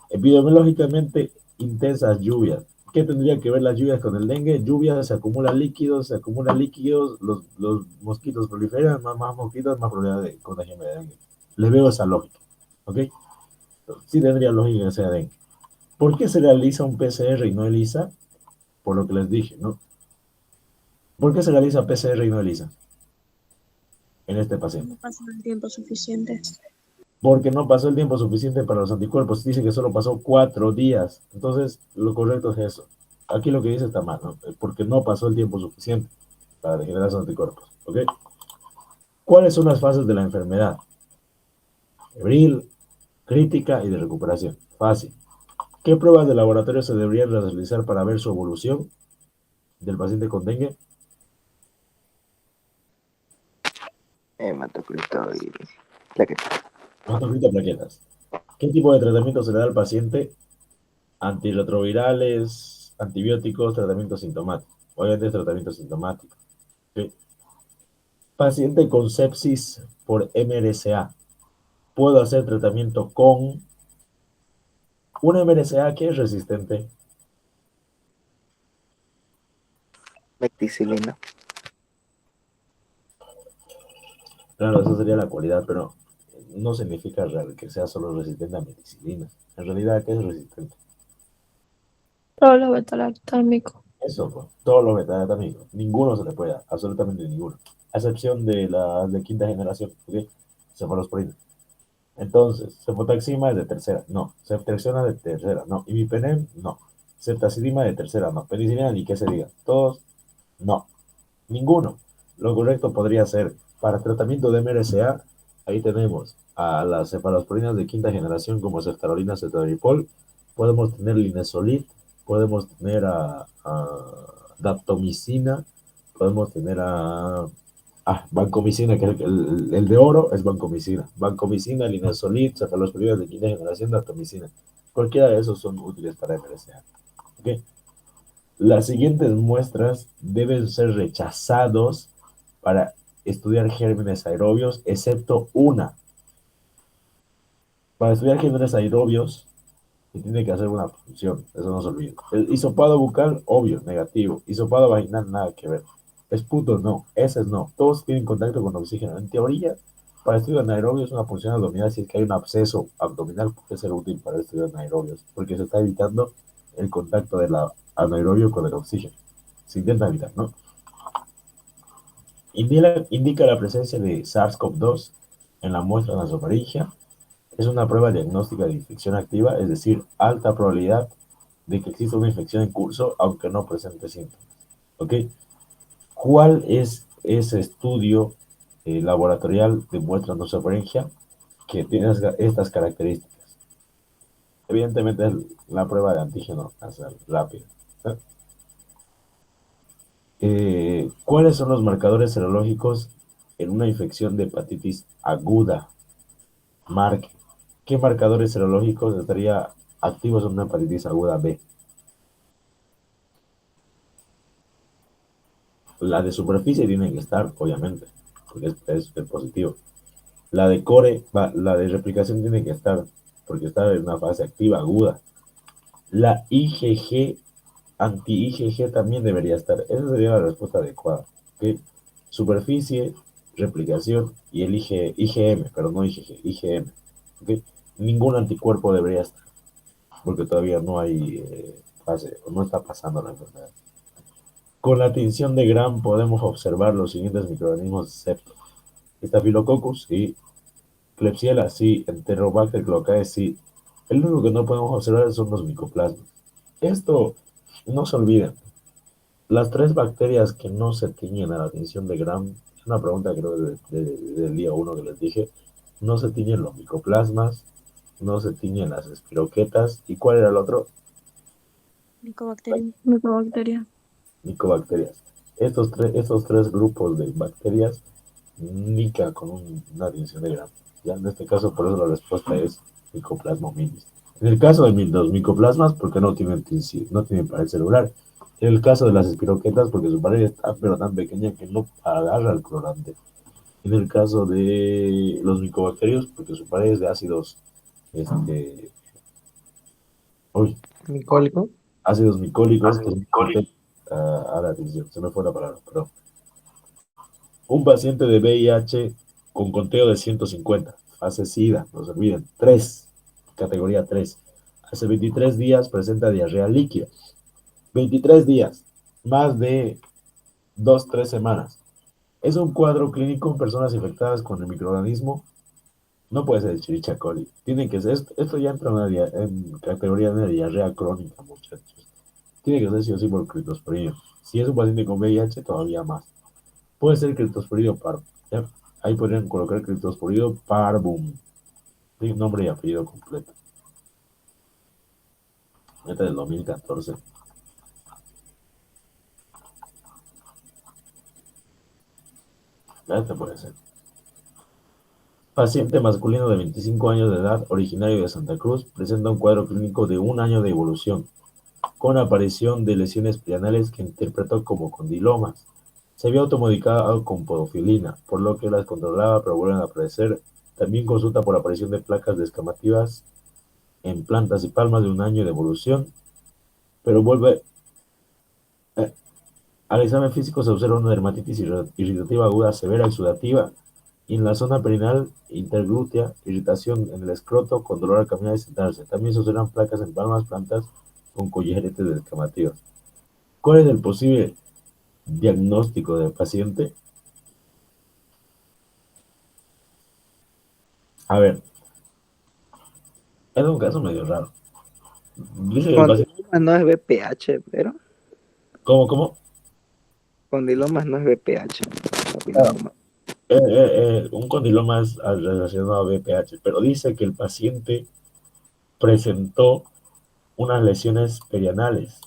Epidemiológicamente, intensas lluvias. ¿Qué tendría que ver las lluvias con el dengue? Lluvias, se acumulan líquidos, los mosquitos proliferan, más mosquitos, más probabilidad de contagio de dengue. Les veo esa lógica. ¿Ok? Sí tendría lógica que sea dengue. ¿Por qué se realiza un PCR y no ELISA? Por lo que les dije, ¿no? ¿Por qué se realiza PCR y no ELISA en este paciente? No pasa el tiempo suficiente. Porque no pasó el tiempo suficiente para los anticuerpos. Dice que solo pasó 4 días. Entonces, lo correcto es eso. Aquí lo que dice está mal, ¿no? Porque no pasó el tiempo suficiente para generar esos anticuerpos. ¿Ok? ¿Cuáles son las fases de la enfermedad? Febril, crítica y de recuperación. Fácil. ¿Qué pruebas de laboratorio se deberían realizar para ver su evolución del paciente con dengue? Hematocrito y plaquetas. Hematocrit plaquetas. ¿Qué tipo de tratamiento se le da al paciente? Antirretrovirales, antibióticos, tratamiento sintomático. Obviamente es tratamiento sintomático. ¿Sí? Paciente con sepsis por MRSA. ¿Puedo hacer tratamiento con Una MRSA que es resistente. Mecticilina. Claro, esa sería la cualidad, pero no significa que sea solo resistente a medicina. En realidad, ¿qué es resistente? Todos los betalactámicos. Eso, pues, todos los beta-amigos. Ninguno se le puede dar, absolutamente ninguno. A excepción de las de quinta generación, ¿ok? Cefalosporina. Entonces, cefotaxima es de tercera, no. Ceftriaxona de tercera, no. Imipenem, no. Ceftazidima de tercera, no. Penicilina, ni qué se diga. Todos, no. Ninguno. Lo correcto podría ser, para tratamiento de MRSA, ahí tenemos a las cefalosporinas de quinta generación como ceftarolina, ceftriaxona. Podemos tener linezolid, podemos tener a daptomicina, podemos tener vancomicina, que es el de oro es vancomicina. Vancomicina, linezolid, cefalosporinas de quinta generación, daptomicina. Cualquiera de esos son útiles para MRSA. ¿Ok? Las siguientes muestras deben ser rechazados para estudiar gérmenes aerobios, excepto una. Para estudiar gérmenes aerobios, se tiene que hacer una función, eso no se olvide. El hisopado bucal, obvio, negativo. Hisopado vaginal, nada que ver. Esputos, no. Ese no. Todos tienen contacto con oxígeno. En teoría, para estudios anaerobios, una función abdominal, si es que hay un absceso abdominal, puede ser útil para estudios anaerobios, porque se está evitando el contacto del anaerobio con el oxígeno. Se intenta evitar, ¿no? Indica la presencia de SARS-CoV-2 en la muestra nasofaringea. Es una prueba diagnóstica de infección activa, es decir, alta probabilidad de que exista una infección en curso, aunque no presente síntomas. ¿Ok? ¿Cuál es ese estudio laboratorial de muestra nasofaringea que tiene estas características? Evidentemente es la prueba de antígeno nasal rápido. ¿Cuáles son los marcadores serológicos en una infección de hepatitis aguda? Marque. ¿Qué marcadores serológicos estarían activos en una hepatitis aguda B? La de superficie tiene que estar, obviamente, porque es positivo. La de core, la de replicación tiene que estar, porque está en una fase activa aguda. La IgG, anti-IgG también debería estar. Esa sería la respuesta adecuada. ¿Okay? Superficie, replicación y el IgM, pero no IgG, IgM. ¿Okay? Ningún anticuerpo debería estar, porque todavía no hay fase, o no está pasando la enfermedad. Con la tinción de Gram podemos observar los siguientes microorganismos septo. Staphylococcus, sí. Klebsiella, sí. Enterobacter cloacae, sí. El único que no podemos observar son los micoplasmas. Esto, no se olviden. Las 3 bacterias que no se tiñen a la tinción de Gram, es una pregunta creo del día 1 que les dije, no se tiñen los micoplasmas, no se tiñen las espiroquetas, ¿y cuál era el otro? Mycobacterium. Micobacteria. Micobacterias. Estos tres grupos de bacterias nica con una tinción de Gram. Ya en este caso, por eso la respuesta es Mycoplasmominis. En el caso de los micoplasmas, porque no tienen pared celular. En el caso de las espiroquetas, porque su pared está pero tan pequeña que no agarra el clorante. En el caso de los micobacterios, porque su pared es de ácidos, uy, Micólico. ácidos micólicos, que son a la atención. Se me fue la palabra, perdón. Un paciente de VIH con conteo de 150, fase SIDA, no se olviden, 3, categoría 3. Hace 23 días presenta diarrea líquida. 23 días, más de 2-3 semanas. Es un cuadro clínico en personas infectadas con el microorganismo. No puede ser el Escherichia coli. Tiene que ser, esto ya entra en categoría de diarrea crónica, muchachos. Tiene que ser sí o sí por criptosporino. Si es un paciente con VIH, todavía más. Puede ser criptosporidio parvo. ¿Ya? Ahí podrían colocar criptosporidio parvum. Sí, nombre y apellido completo. Este del 2014. Este puede ser. Paciente masculino de 25 años de edad, originario de Santa Cruz, presenta un cuadro clínico de 1 año de evolución, con aparición de lesiones pineales que interpretó como condilomas. Se había automedicado con podofilina, por lo que las controlaba, pero vuelven a aparecer. También consulta por aparición de placas descamativas en plantas y palmas de un año de evolución, pero vuelve al examen físico se observa una dermatitis irritativa aguda severa y sudativa, y en la zona perineal interglútea, irritación en el escroto con dolor al caminar y sentarse. También se observan placas en palmas, plantas con collaretes descamativos. ¿Cuál es el posible diagnóstico del paciente? A ver, es un caso medio raro. Dice el paciente, Condilomas no es BPH, pero ¿cómo? condilomas no es BPH. Claro. Papiloma. Un condiloma es relacionado a BPH, pero dice que el paciente presentó unas lesiones perianales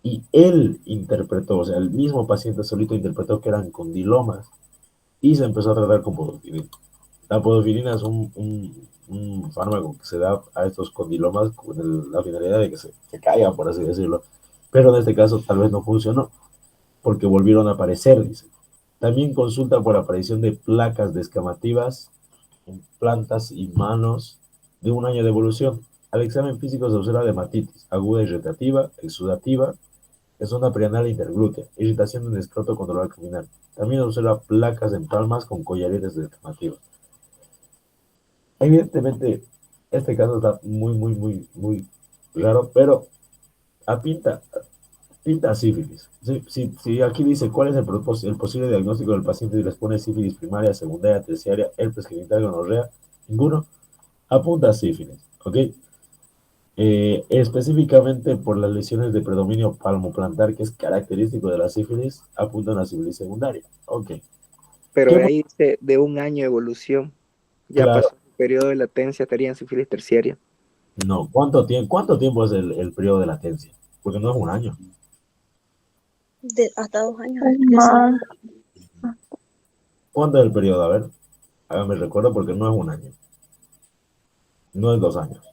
y él interpretó, o sea, el mismo paciente solito interpretó que eran condilomas y se empezó a tratar con podofilina. La podofilina es un fármaco que se da a estos condilomas con la finalidad de que se caigan, por así decirlo, pero en este caso tal vez no funcionó porque volvieron a aparecer, dice. También consulta por aparición de placas descamativas en plantas y manos de un año de evolución. Al examen físico se observa dermatitis aguda irritativa, exudativa, en zona perianal interglútea, irritación en el escroto con dolor al caminar. También observa placas en palmas con collaretes descamativos. Evidentemente, este caso está muy raro, pero a pinta sífilis. Si aquí dice cuál es el posible diagnóstico del paciente y les pone sífilis primaria, secundaria, terciaria, herpes genital, gonorrea, ninguno, apunta a sífilis, ¿ok? Específicamente por las lesiones de predominio palmoplantar, que es característico de la sífilis, apunta a una sífilis secundaria, ¿ok? Pero ¿Qué? ahí dice de un año de evolución. Ya Claro, pasó el periodo de latencia, estaría en sífilis terciaria. no, ¿cuánto tiempo es el periodo de latencia? Porque no es un año. Hasta 2 años. Más. ¿Cuánto es el periodo? A ver, hágame recuerdo porque no es un año, no es 2 años.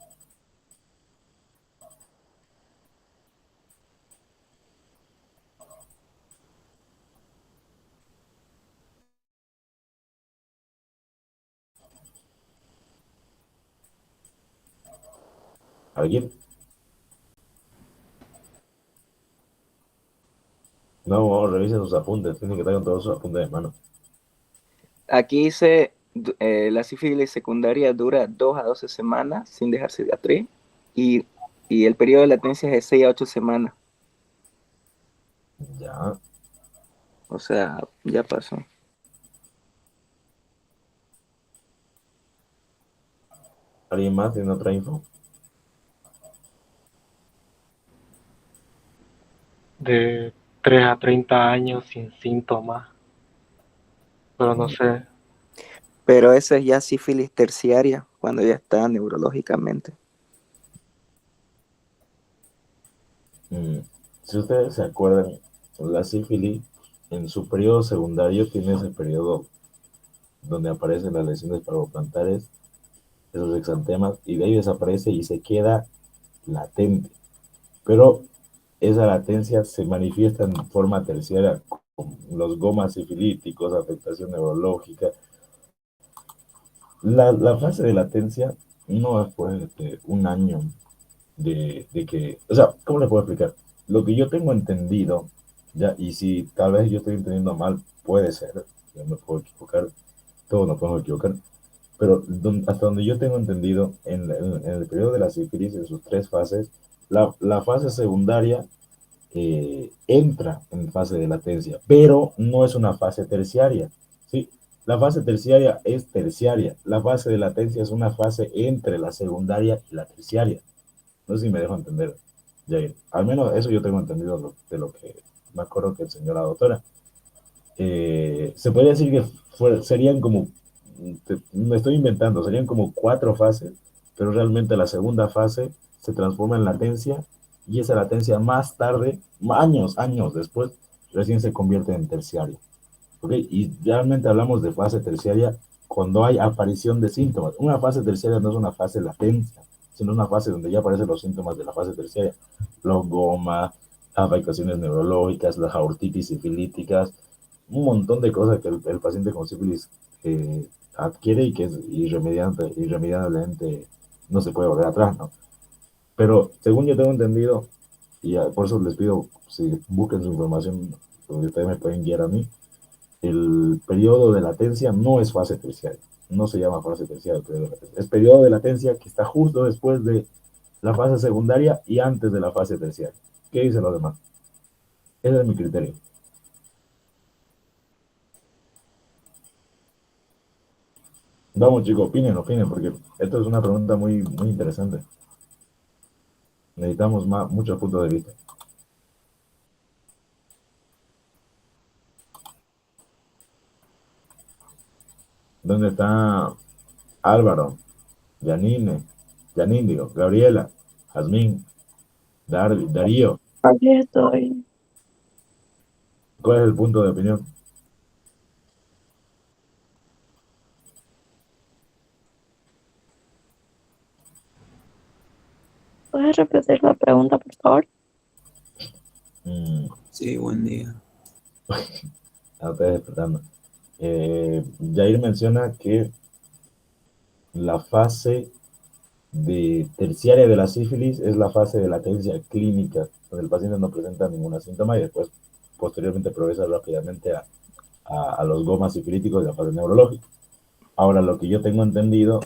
¿Alguien? No, revisen sus apuntes, tienen que estar con todos sus apuntes de mano. Aquí dice la sífilis secundaria dura 2 a 12 semanas sin dejar cicatriz y, y el periodo de latencia es de 6 a 8 semanas. Ya, O sea, ya pasó. ¿alguien más tiene otra info? De 3 a 30 años sin síntomas, pero no sé. Pero esa es ya sífilis terciaria, cuando ya está neurológicamente. Si ustedes se acuerdan, la sífilis en su periodo secundario tiene ese periodo donde aparecen las lesiones palmoplantares, esos exantemas, y de ahí desaparece y se queda latente. Pero esa latencia se manifiesta en forma terciaria con los gomas sifilíticos, afectación neurológica. La fase de latencia no es por un año de que, o sea, ¿cómo le puedo explicar? Lo que yo tengo entendido, ya, y si tal vez yo estoy entendiendo mal, puede ser, yo me puedo equivocar, todos nos podemos equivocar, pero hasta donde yo tengo entendido, en el periodo de la sífilis, en sus 3 fases, la fase secundaria entra en fase de latencia, pero no es una fase terciaria, ¿sí? La fase terciaria es terciaria, la fase de latencia es una fase entre la secundaria y la terciaria. No sé si me dejo entender, Jair. Al menos eso yo tengo entendido de lo que me acuerdo que enseñó la doctora. Se podría decir que serían como, me estoy inventando, serían como 4 fases, pero realmente la segunda fase se transforma en latencia y esa latencia más tarde, años después, recién se convierte en terciaria. ¿Okay? Y realmente hablamos de fase terciaria cuando hay aparición de síntomas. Una fase terciaria no es una fase latencia, sino una fase donde ya aparecen los síntomas de la fase terciaria. Logoma, afectaciones neurológicas, las aortitis sifilíticas, un montón de cosas que el paciente con sífilis adquiere y que es irremediablemente no se puede volver atrás, ¿no? Pero según yo tengo entendido, y por eso les pido, si busquen su información, donde ustedes me pueden guiar a mí, el periodo de latencia no es fase terciaria, no se llama fase terciaria, es periodo de latencia que está justo después de la fase secundaria y antes de la fase terciaria. ¿Qué dicen los demás? Ese es mi criterio. Vamos chicos, opinen, porque esto es una pregunta muy interesante. Necesitamos muchos puntos de vista. ¿Dónde está Álvaro, Janine, digo, Gabriela, Jazmín, Darío? Aquí estoy. ¿Cuál es el punto de opinión? ¿Puedes repetir la pregunta, por favor? Mm, Sí, buen día. ustedes despertando. Jair menciona que la fase de terciaria de la sífilis es la fase de latencia clínica, donde el paciente no presenta ningún síntoma y después posteriormente progresa rápidamente a los gomas sifilíticos de la fase neurológica. Ahora, lo que yo tengo entendido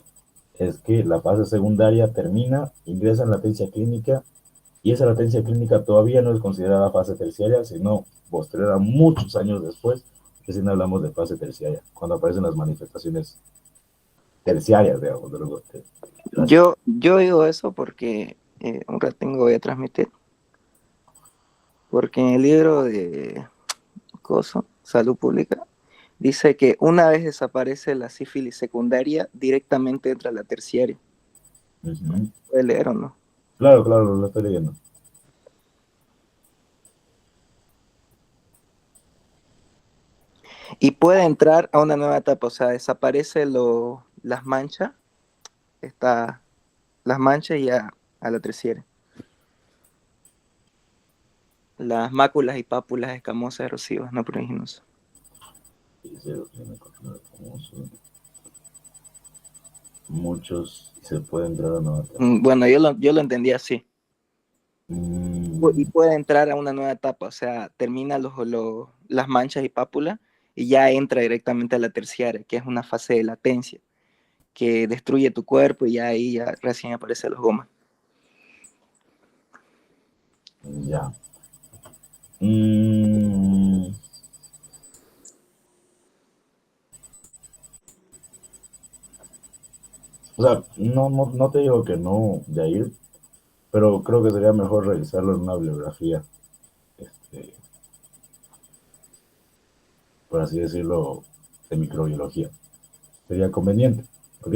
es que la fase secundaria termina, ingresa en latencia clínica y esa latencia clínica todavía no es considerada fase terciaria, sino posterior a muchos años después, que si no hablamos de fase terciaria, cuando aparecen las manifestaciones terciarias, digamos, Yo digo eso porque un rato voy a transmitir, porque en el libro de COSO, Salud Pública, dice que una vez desaparece la sífilis secundaria, directamente entra la terciaria. Uh-huh. ¿Puede leer o no? Claro, lo estoy leyendo. Y puede entrar a una nueva etapa, o sea, desaparece las manchas, las manchas y a la terciaria. Las máculas y pápulas escamosas erosivas no proliginosas. Muchos se puede entrar a nueva etapa. Bueno, yo lo entendí así. Y puede entrar a una nueva etapa, o sea, termina las manchas y pápulas y ya entra directamente a la terciaria, que es una fase de latencia, que destruye tu cuerpo y ya ahí ya recién aparecen los gomas. Ya. O sea, no te digo que no, Jair, pero creo que sería mejor revisarlo en una bibliografía, por así decirlo, de microbiología. Sería conveniente, ¿ok?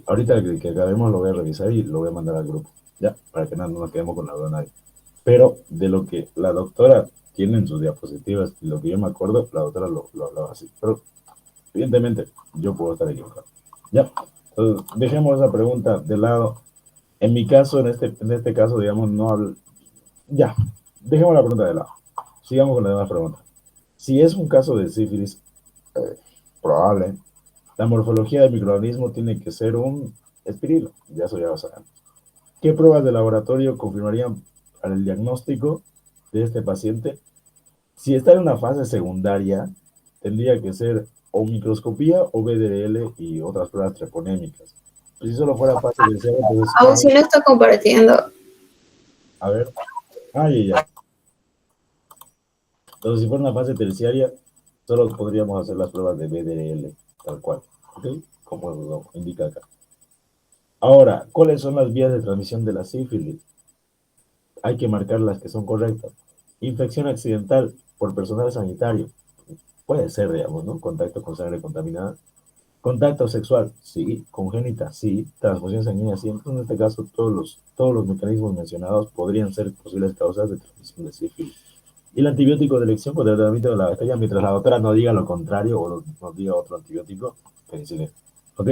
Ahorita que acabemos lo voy a revisar y lo voy a mandar al grupo, ya, para que no nos quedemos con la duda nadie. Pero de lo que la doctora tiene en sus diapositivas y lo que yo me acuerdo, la doctora lo hablaba así. Pero evidentemente yo puedo estar equivocado. Ya, entonces dejemos esa pregunta de lado. En mi caso, en este caso, digamos, no hablo. Ya, dejemos la pregunta de lado. Sigamos con la demás pregunta. Si es un caso de sífilis, probable, la morfología del microorganismo tiene que ser un espirilo, ya eso ya lo sabemos. ¿Qué pruebas de laboratorio confirmarían el diagnóstico de este paciente? Si está en una fase secundaria, tendría que ser o microscopía o BDL y otras pruebas treponémicas. Si solo fuera fase terciaria, entonces... Aún si no está compartiendo. A ver. Ya. Entonces, si fuera una fase terciaria, solo podríamos hacer las pruebas de BDL, tal cual. ¿Ok? Como lo indica acá. Ahora, ¿cuáles son las vías de transmisión de la sífilis? Hay que marcar las que son correctas. Infección accidental por personal sanitario. Puede ser, digamos, ¿no? Contacto con sangre contaminada. Contacto sexual, sí. Congénita, sí. Transfusión sanguínea, sí. Entonces, en este caso, todos los mecanismos mencionados podrían ser posibles causas de transmisión de sífilis. Y el antibiótico de elección por el tratamiento de la bacteria, mientras la doctora no diga lo contrario o nos diga otro antibiótico, penicilina. ¿Ok?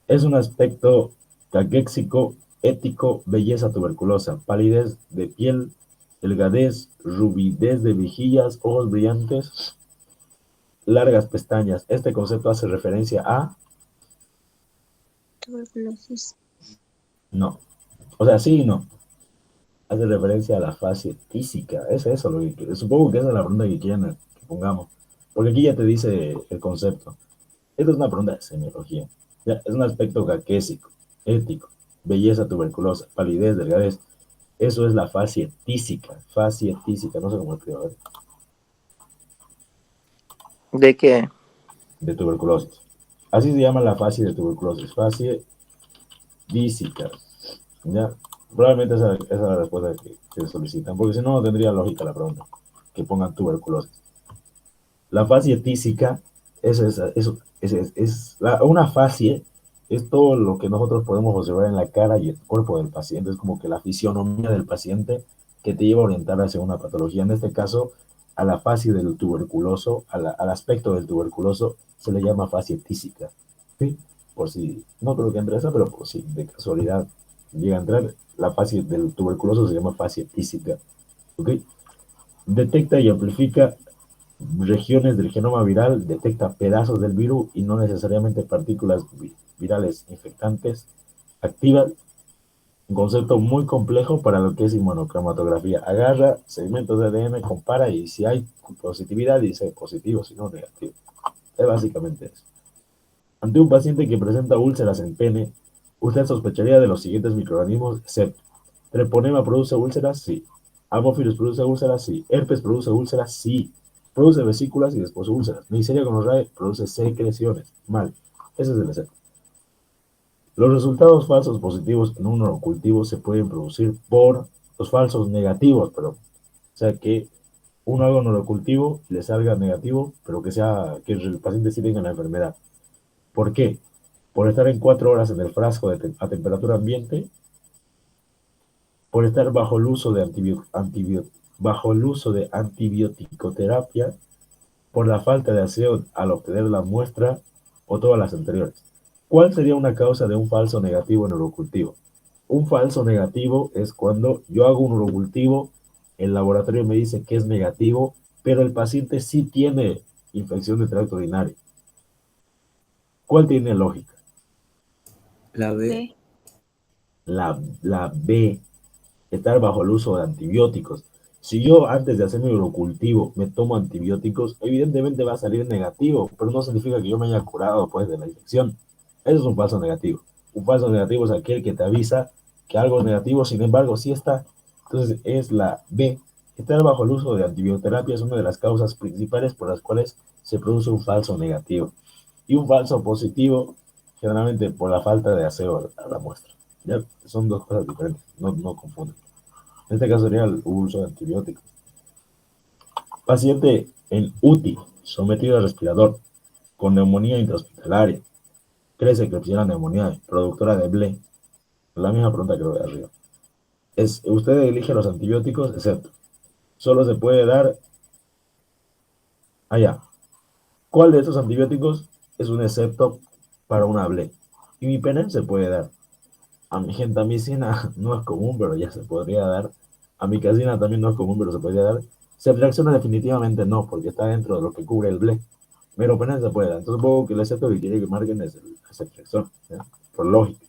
Es un aspecto caquéxico, ético, belleza tuberculosa, palidez de piel, delgadez, rubidez de mejillas, ojos brillantes, largas pestañas. Este concepto hace referencia a Tuberculosis. No. O sea, sí y no. Hace referencia a la fase tísica. Es eso lo que supongo que esa es la pregunta que quieren que pongamos. Porque aquí ya te dice el concepto. Esta es una pregunta de semiología. Ya, es un aspecto caquésico, ético, belleza tuberculosa, palidez, delgadez. Eso es la fase tísica, no sé cómo escribo, a ver, ¿De qué? de tuberculosis. Así se llama la fase de tuberculosis, fase tísica. ¿Ya? Probablemente esa es la respuesta que solicitan, porque si no, no tendría lógica la pregunta, que pongan tuberculosis. La fascia tísica una fascia es todo lo que nosotros podemos observar en la cara y el cuerpo del paciente. Es como que la fisionomía del paciente que te lleva a orientar hacia una patología. En este caso, a la fascia del tuberculoso, al aspecto del tuberculoso, se le llama fascia tísica. ¿Sí? Por si, no creo que entre esa, pero por si de casualidad llega a entrar, la fascia del tuberculoso se llama fascia tísica. ¿Ok? Detecta y amplifica regiones del genoma viral, detecta pedazos del virus y no necesariamente partículas virales infectantes. Activa un concepto muy complejo para lo que es inmunocromatografía. Agarra segmentos de ADN, compara y si hay positividad dice positivo, si no negativo. Es básicamente eso. Ante un paciente que presenta úlceras en pene, usted sospecharía de los siguientes microorganismos, excepto treponema produce úlceras, sí. Amófilos produce úlceras, sí. Herpes produce úlceras, sí. Produce vesículas y después úlceras. Neisseria gonorrhoeae produce secreciones. Mal. Ese es el excepto. Los resultados falsos positivos en un orocultivo se pueden producir por los falsos negativos, pero, o sea que uno haga un orocultivo le salga negativo, pero que el paciente sí tenga la enfermedad. ¿Por qué? Por estar en 4 horas en el frasco a temperatura ambiente, por estar bajo el uso de antibioticoterapia, por la falta de aseo al obtener la muestra o todas las anteriores. ¿Cuál sería una causa de un falso negativo en urocultivo? Un falso negativo es cuando yo hago un urocultivo, el laboratorio me dice que es negativo, pero el paciente sí tiene infección de tracto urinario. ¿Cuál tiene lógica? La B. B. La B, estar bajo el uso de antibióticos. Si yo antes de hacer mi urocultivo me tomo antibióticos, evidentemente va a salir negativo, pero no significa que yo me haya curado pues de la infección. Eso es un falso negativo. Un falso negativo es aquel que te avisa que algo es negativo, sin embargo sí está. Entonces es la B. Estar bajo el uso de antibioterapia es una de las causas principales por las cuales se produce un falso negativo. Y un falso positivo, generalmente por la falta de aseo a la muestra. ¿Ya? Son dos cosas diferentes, no confunden. En este caso sería el uso de antibióticos. Paciente en UTI, sometido al respirador, con neumonía intrahospitalaria. Crece que la neumonía, productora de BLE. La misma pregunta que lo de arriba. Usted elige los antibióticos, excepto. Solo se puede dar allá. ¿Cuál de estos antibióticos es un excepto para una BLE? Imipenem se puede dar. Gentamicina no es común, pero ya se podría dar. Amicacina también no es común, pero se podría dar. Ceftriaxona definitivamente no, porque está dentro de lo que cubre el BLE. Meropenem se puede dar. Entonces supongo que el excepto que quiere que marquen es el ceftriaxona, por lógica.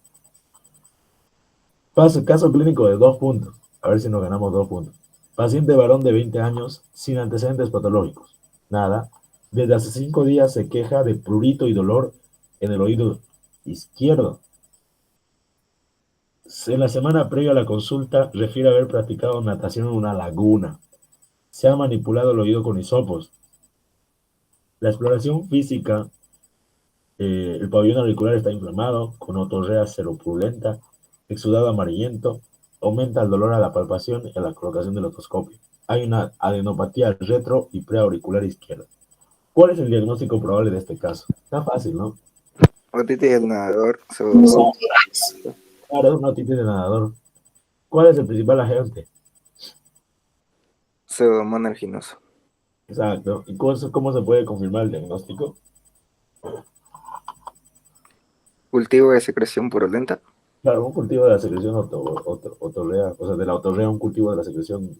Caso clínico de 2 puntos. A ver si nos ganamos 2 puntos. Paciente varón de 20 años sin antecedentes patológicos. Nada. Desde hace 5 días se queja de prurito y dolor en el oído izquierdo. En la semana previa a la consulta refiere haber practicado natación en una laguna. Se ha manipulado el oído con hisopos. La exploración física, el pabellón auricular está inflamado, con otorrea seropurulenta, exudado amarillento, aumenta el dolor a la palpación y a la colocación del otoscopio. Hay una adenopatía retro y preauricular izquierda. ¿Cuál es el diagnóstico probable de este caso? Está fácil, ¿no? Otitis del nadador. Claro, es una otitis de nadador. ¿Cuál es el principal agente? Pseudomonas aeruginoso. Exacto. ¿Y cómo se puede confirmar el diagnóstico? Cultivo de secreción purulenta. Claro, un cultivo de la secreción otorrea, o sea, de la otorrea, un cultivo de la secreción.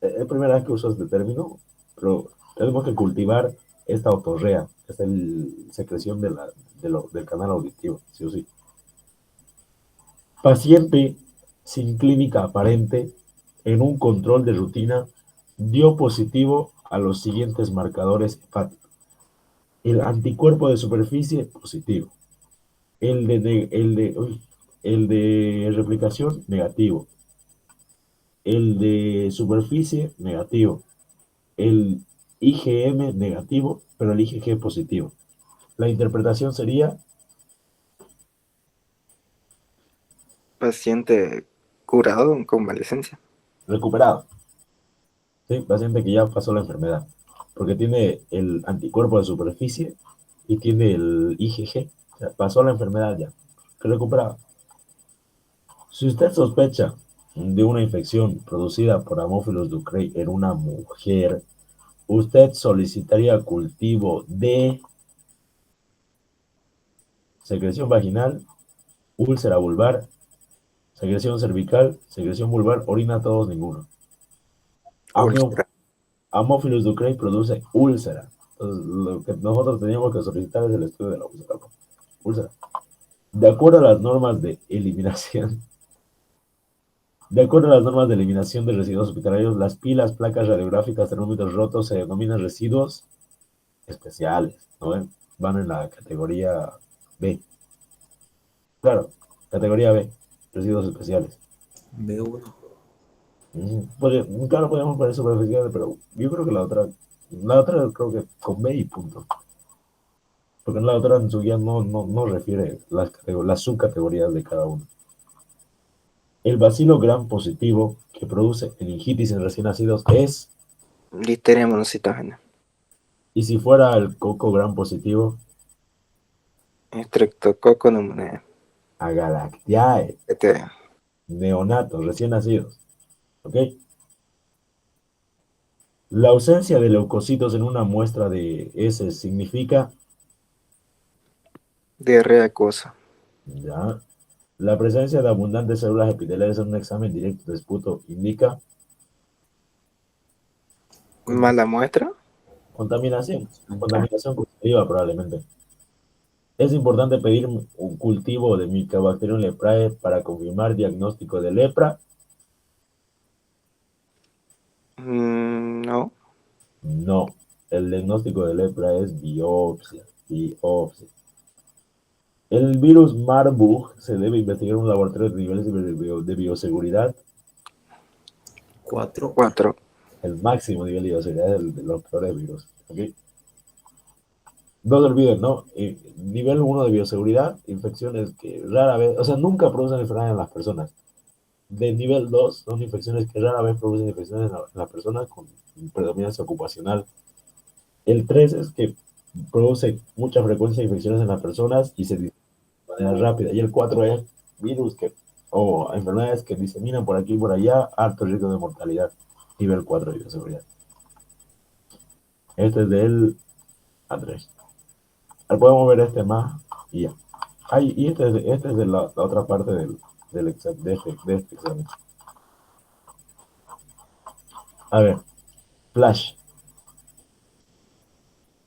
Es primera vez que uso este término, pero tenemos que cultivar esta otorrea, que es la secreción del canal auditivo, sí o sí. Paciente sin clínica aparente en un control de rutina dio positivo a los siguientes marcadores hepáticos. El anticuerpo de superficie positivo, el de replicación negativo, el de superficie negativo, el IgM negativo, pero el IgG positivo. La interpretación sería Paciente curado en convalecencia. recuperado. ¿Sí? Paciente que ya pasó la enfermedad, porque tiene el anticuerpo de superficie y tiene el IgG, o sea, pasó la enfermedad ya, recuperado. Si usted sospecha de una infección producida por Haemophilus ducrei en una mujer, usted solicitaría cultivo de secreción vaginal, úlcera vulvar, secreción cervical, secreción vulvar, orina todos ninguno. Úlcera. Haemophilus ducrei produce úlcera. Entonces, lo que nosotros teníamos que solicitar es el estudio de la úlcera. Úlcera. De acuerdo a las normas de eliminación, de acuerdo a las normas de eliminación de residuos hospitalarios, las pilas, placas radiográficas, termómetros rotos se denominan residuos especiales, ¿no ven? Van en la categoría B. Claro, categoría B, residuos especiales. B1. Claro, podemos poner superficiales, pero yo creo que la otra creo que con B y punto. Porque en la otra en su guía no refiere las subcategorías de cada uno. El bacilo gram positivo que produce meningitis en recién nacidos es... Listeria monocitógena. Y si fuera el coco gram positivo... Streptococcus pneumoniae. Agalactiae. Este. Neonatos, recién nacidos. ¿Ok? La ausencia de leucocitos en una muestra de heces significa... Diarrea acuosa. Ya. La presencia de abundantes células epiteliales en un examen directo de esputo indica... ¿Mala muestra? Contaminación gustativa probablemente. Es importante pedir un cultivo de Mycobacterium leprae para confirmar diagnóstico de lepra. No. No, el diagnóstico de lepra es biopsia. El virus Marburg se debe investigar en un laboratorio de niveles de bioseguridad. 4. El máximo nivel de bioseguridad es de los peores virus. ¿Okay? No se olviden, ¿no? Nivel 1 de bioseguridad, infecciones que rara vez, o sea, nunca producen enfermedad en las personas. De nivel 2 son infecciones que rara vez producen infecciones en la persona con predominancia ocupacional. El 3 es que produce mucha frecuencia de infecciones en las personas y se de manera rápida. Y el 4 es virus o enfermedades que diseminan por aquí y por allá, alto riesgo de mortalidad. Nivel 4 de bioseguridad. Este es del Andrés. Podemos ver este más y ya. Y este es de la otra parte de este examen. A ver, Flash.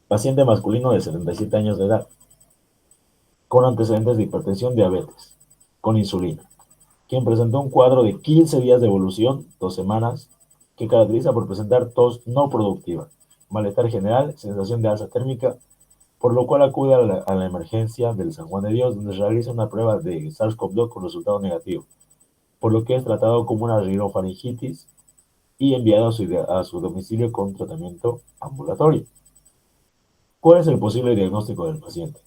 Paciente masculino de 77 años de edad, con antecedentes de hipertensión, diabetes, con insulina, quien presentó un cuadro de 15 días de evolución, 2 semanas, que caracteriza por presentar tos no productiva, malestar general, sensación de alza térmica, por lo cual acude a la emergencia del San Juan de Dios, donde se realiza una prueba de SARS-CoV-2 con resultado negativo, por lo que es tratado como una rinofaringitis y enviado a su domicilio con tratamiento ambulatorio. ¿Cuál es el posible diagnóstico del paciente?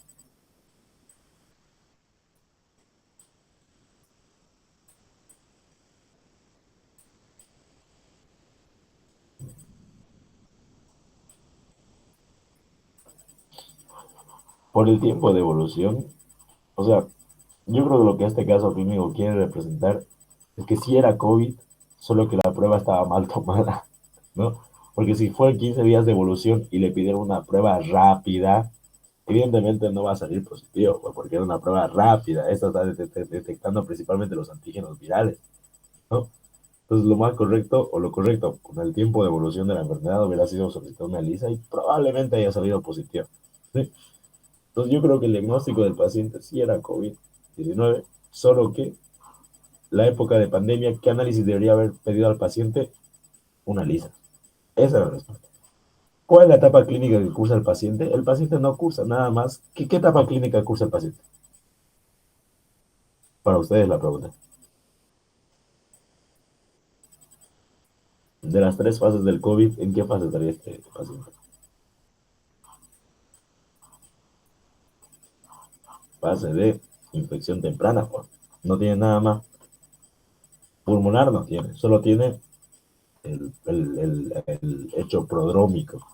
Por el tiempo de evolución, o sea, yo creo que lo que este caso clínico quiere representar es que sí era COVID, solo que la prueba estaba mal tomada, ¿no? Porque si fue 15 días de evolución y le pidieron una prueba rápida, evidentemente no va a salir positivo, pues, porque era una prueba rápida. Esta está detectando principalmente los antígenos virales, ¿no? Entonces, lo más correcto, o lo correcto, con el tiempo de evolución de la enfermedad, hubiera sido solicitar una ELISA y probablemente haya salido positivo, ¿sí? Entonces, yo creo que el diagnóstico del paciente sí era COVID-19, solo que la época de pandemia, ¿qué análisis debería haber pedido al paciente? Una ELISA. Esa es la respuesta. ¿Cuál es la etapa clínica que cursa el paciente? El paciente no cursa nada más. ¿Qué etapa clínica cursa el paciente? Para ustedes la pregunta. De las 3 fases del COVID, ¿en qué fase estaría este paciente? Fase de infección temprana, pues. No tiene nada más. Pulmonar no tiene, solo tiene el hecho prodrómico.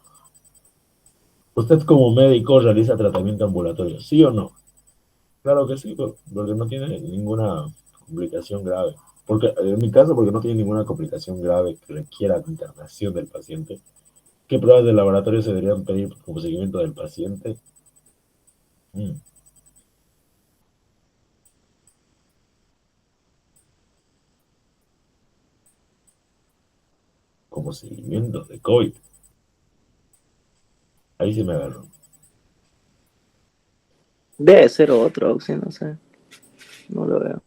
¿Usted como médico realiza tratamiento ambulatorio, sí o no? Claro que sí, porque no tiene ninguna complicación grave. Porque, en mi caso, porque no tiene ninguna complicación grave que requiera internación del paciente. ¿Qué pruebas de laboratorio se deberían pedir como seguimiento del paciente? Como seguimiento de COVID. Ahí sí me agarró. Debe ser otro, si no sé. No lo veo.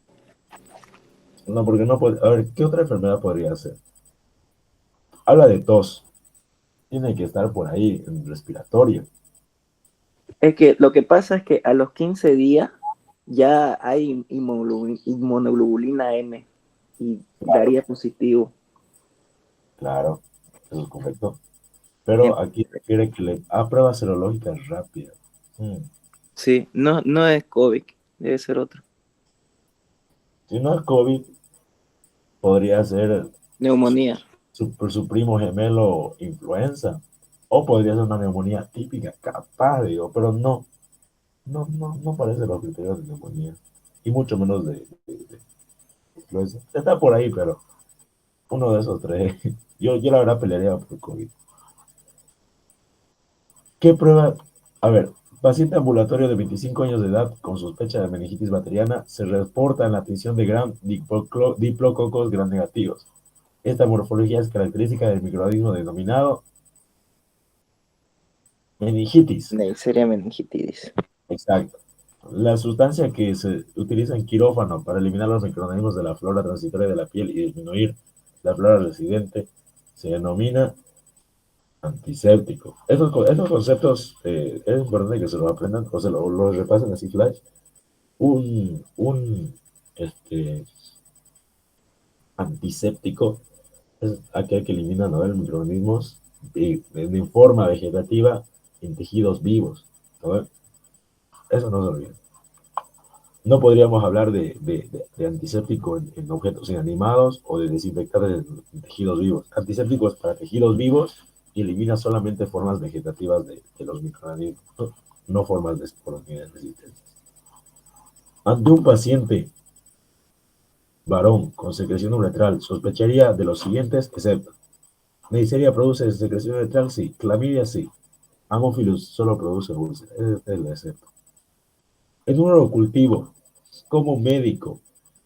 No, porque no puede. A ver, ¿qué otra enfermedad podría ser? Habla de tos. Tiene que estar por ahí en respiratorio. Es que lo que pasa es que a los 15 días ya hay inmunoglobulina M y daría positivo. Claro, eso es correcto. Pero aquí requiere que le haga pruebas serológicas rápidas. Sí, no es COVID, debe ser otro. Si no es COVID, podría ser Neumonía. su primo gemelo influenza. O podría ser una neumonía típica, capaz, digo, pero no parece los criterios de neumonía. Y mucho menos de influenza. Está por ahí, pero uno de esos tres. Yo la verdad pelearía por COVID. ¿Qué prueba? A ver, paciente ambulatorio de 25 años de edad con sospecha de meningitis bacteriana se reporta en la atención de diplococos gram negativos. Esta morfología es característica del microorganismo denominado meningitis. Sería meningitis. Exacto. La sustancia que se utiliza en quirófano para eliminar los microorganismos de la flora transitoria de la piel y disminuir la flora residente se denomina antiséptico. Esos conceptos es importante que se los aprendan o se los repasen así flash. Un antiséptico es aquel que elimina noveles microorganismos de forma vegetativa en tejidos vivos. ¿No? Eso no se olvida. No podríamos hablar de antiséptico en objetos inanimados o de desinfectantes en tejidos vivos. Antisépticos para tejidos vivos y elimina solamente formas vegetativas de los microorganismos, no formas de esporas resistentes. Ante un paciente varón con secreción uretral, sospecharía de los siguientes, excepto: Neisseria produce secreción uretral, sí. Clamidia, sí. Haemophilus solo produce úlceras, ese es el excepto. En un urocultivo, como médico,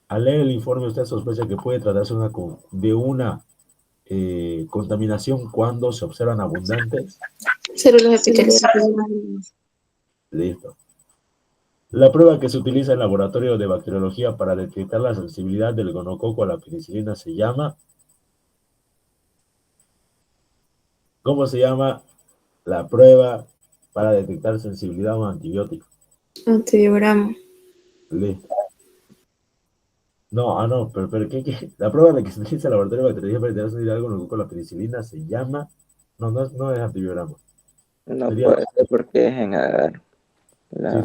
al leer el informe usted sospecha que puede tratarse de una contaminación cuando se observan abundantes. Células epiteliales. Listo. La prueba que se utiliza en el laboratorio de bacteriología para detectar la sensibilidad del gonococo a la penicilina se llama... ¿Cómo se llama la prueba para detectar sensibilidad a un antibiótico? Antibiograma. Listo. No, pero ¿qué? La prueba en la que se utiliza el laboratorio de bacteriología para detectar sensibilidad al gonococo a la penicilina se llama... No es antibiograma. No Sería... puede ser porque es en agar.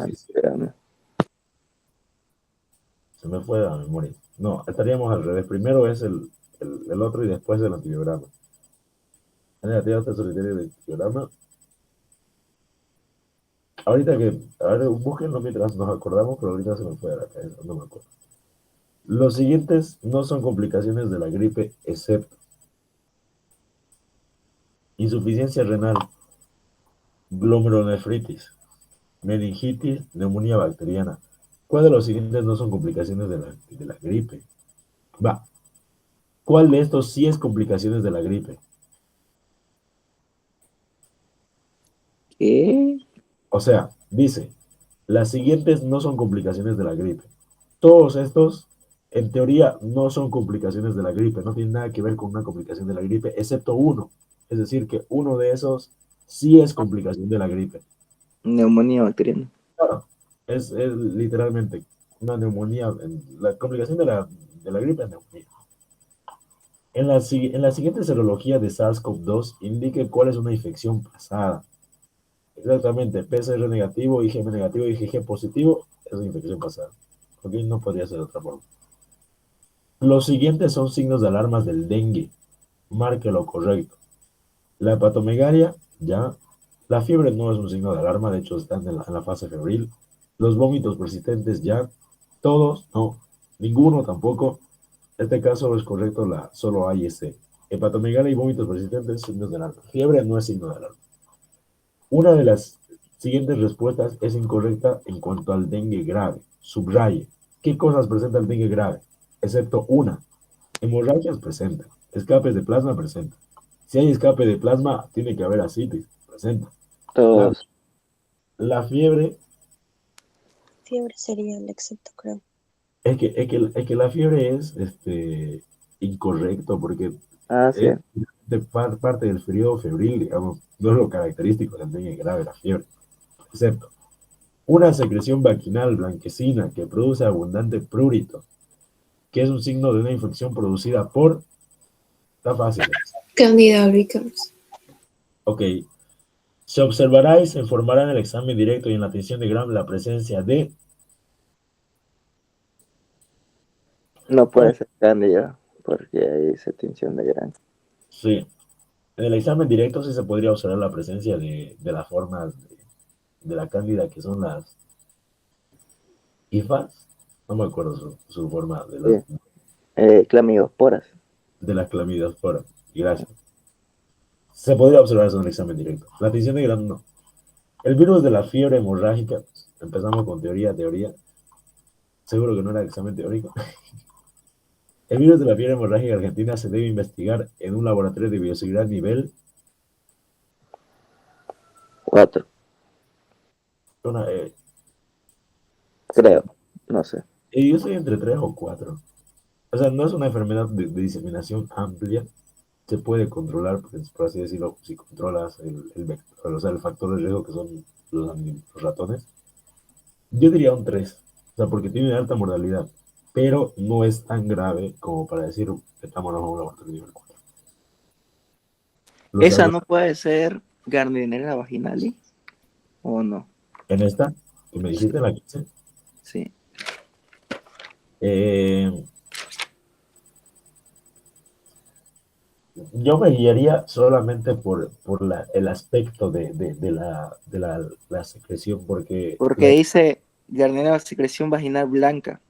Sí. Se me fue de la memoria. No, estaríamos al revés. Primero es el otro y después el antibiograma. ¿Tiene usted solitario de antibiograma? Ahorita que, a ver, búsquenlo mientras nos acordamos, pero ahorita se me fue de la cabeza, no me acuerdo. Los siguientes no son complicaciones de la gripe, excepto insuficiencia renal, glomerulonefritis, meningitis, neumonía bacteriana. ¿Cuál de los siguientes no son complicaciones de la gripe? ¿Cuál de estos sí es complicaciones de la gripe? ¿Qué? O sea, dice, las siguientes no son complicaciones de la gripe. Todos estos En teoría, no son complicaciones de la gripe, no tiene nada que ver con una complicación de la gripe, excepto uno. Es decir, que uno de esos sí es complicación de la gripe. Neumonía bacteriana. Claro, es literalmente una neumonía. La complicación de la gripe es neumonía. En la siguiente serología de SARS-CoV-2 indique cuál es una infección pasada. Exactamente, PCR negativo, IgM negativo, IgG positivo, es una infección pasada. Ok, no podría ser de otra forma. Los siguientes son signos de alarmas del dengue. Marque lo correcto. La hepatomegalia, ya. La fiebre no es un signo de alarma, de hecho están en la fase febril. Los vómitos persistentes, ya. Todos, no. Ninguno tampoco. En este caso es correcto, solo hay ese. Hepatomegalia y vómitos persistentes, signos de alarma. Fiebre no es signo de alarma. Una de las siguientes respuestas es incorrecta en cuanto al dengue grave. Subraye. ¿Qué cosas presenta el dengue grave? Excepto una. Hemorragias presenta. Escapes de plasma presenta. Si hay escape de plasma, tiene que haber ascitis. Presenta. Todos. La fiebre, Fiebre sería el excepto, creo. es que la fiebre es incorrecto porque Ah, sí. es de parte del periodo febril, digamos, no es lo característico del dengue grave, la fiebre. Excepto una secreción vaginal blanquecina que produce abundante prurito, que es un signo de una infección producida por... Está fácil. Candida albicans. Ok. Se observará y se informará en el examen directo y en la tinción de Gram la presencia de... No puede ser cándida porque hay esa tinción de gran. Sí. En el examen directo sí se podría observar la presencia de las formas de la cándida, que son las IFAs. No me acuerdo su forma Clamidiosporas. de las clamidosporas. Gracias. Se podría observar eso en el examen directo. La tinción de Gram no. El virus de la fiebre hemorrágica. Empezamos con teoría. Seguro que no era examen teórico. El virus de la fiebre hemorrágica argentina se debe investigar en un laboratorio de bioseguridad nivel 4, una, creo. No sé. y yo soy entre 3 o 4. O sea, no es una enfermedad de diseminación amplia. Se puede controlar, por así decirlo, si controlas el vector, o sea, el factor de riesgo que son los ratones. Yo diría un 3, o sea, porque tiene alta mortalidad, pero no es tan grave como para decir, metámonos a un laboratorio nivel 4. ¿Esa no puede ser Gardnerella vaginalis o no? En esta, que me dijiste, en la 15. Sí. Yo me guiaría solamente por el aspecto de la secreción, porque dice Gardnerella secreción vaginal blanca,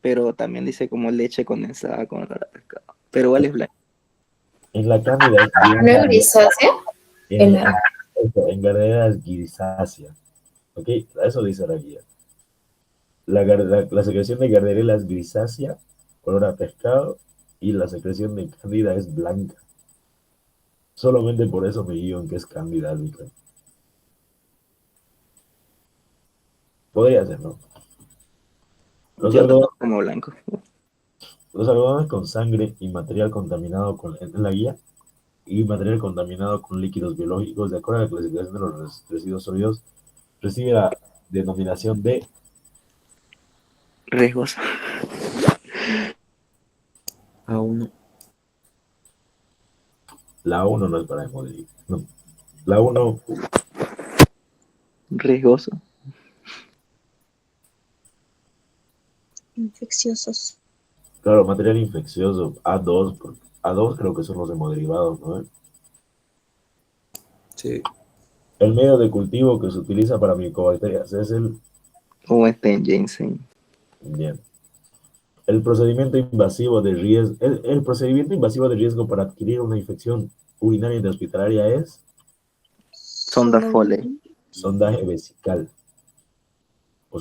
pero también dice como leche condensada con olor a pescado. Pero igual es blanca. en la cándida es ¿No es grisácea? en Gardnerella es grisácea. ¿Ok? Eso dice la guía. La secreción de Gardnerella es grisácea, color a pescado, y la secreción de cándida es blanca. Solamente por eso me guío en que es cándida albicans. Podría ser, ¿no? Los como blanco. Los algodones con sangre y material contaminado en la guía y material contaminado con líquidos biológicos, de acuerdo a la clasificación de los residuos sólidos, recibe la denominación de riesgos. A1. La 1 no es para hemodiálisis. No. La 1 riesgoso. Infecciosos. Claro, material infeccioso. A2 creo que son los hemoderivados, ¿no? Sí. El medio de cultivo que se utiliza para micobacterias es el... Jensen. Bien. El procedimiento invasivo de riesgo... El procedimiento invasivo de riesgo para adquirir una infección urinaria intrahospitalaria es... Sonda Foley. Sondaje vesical. O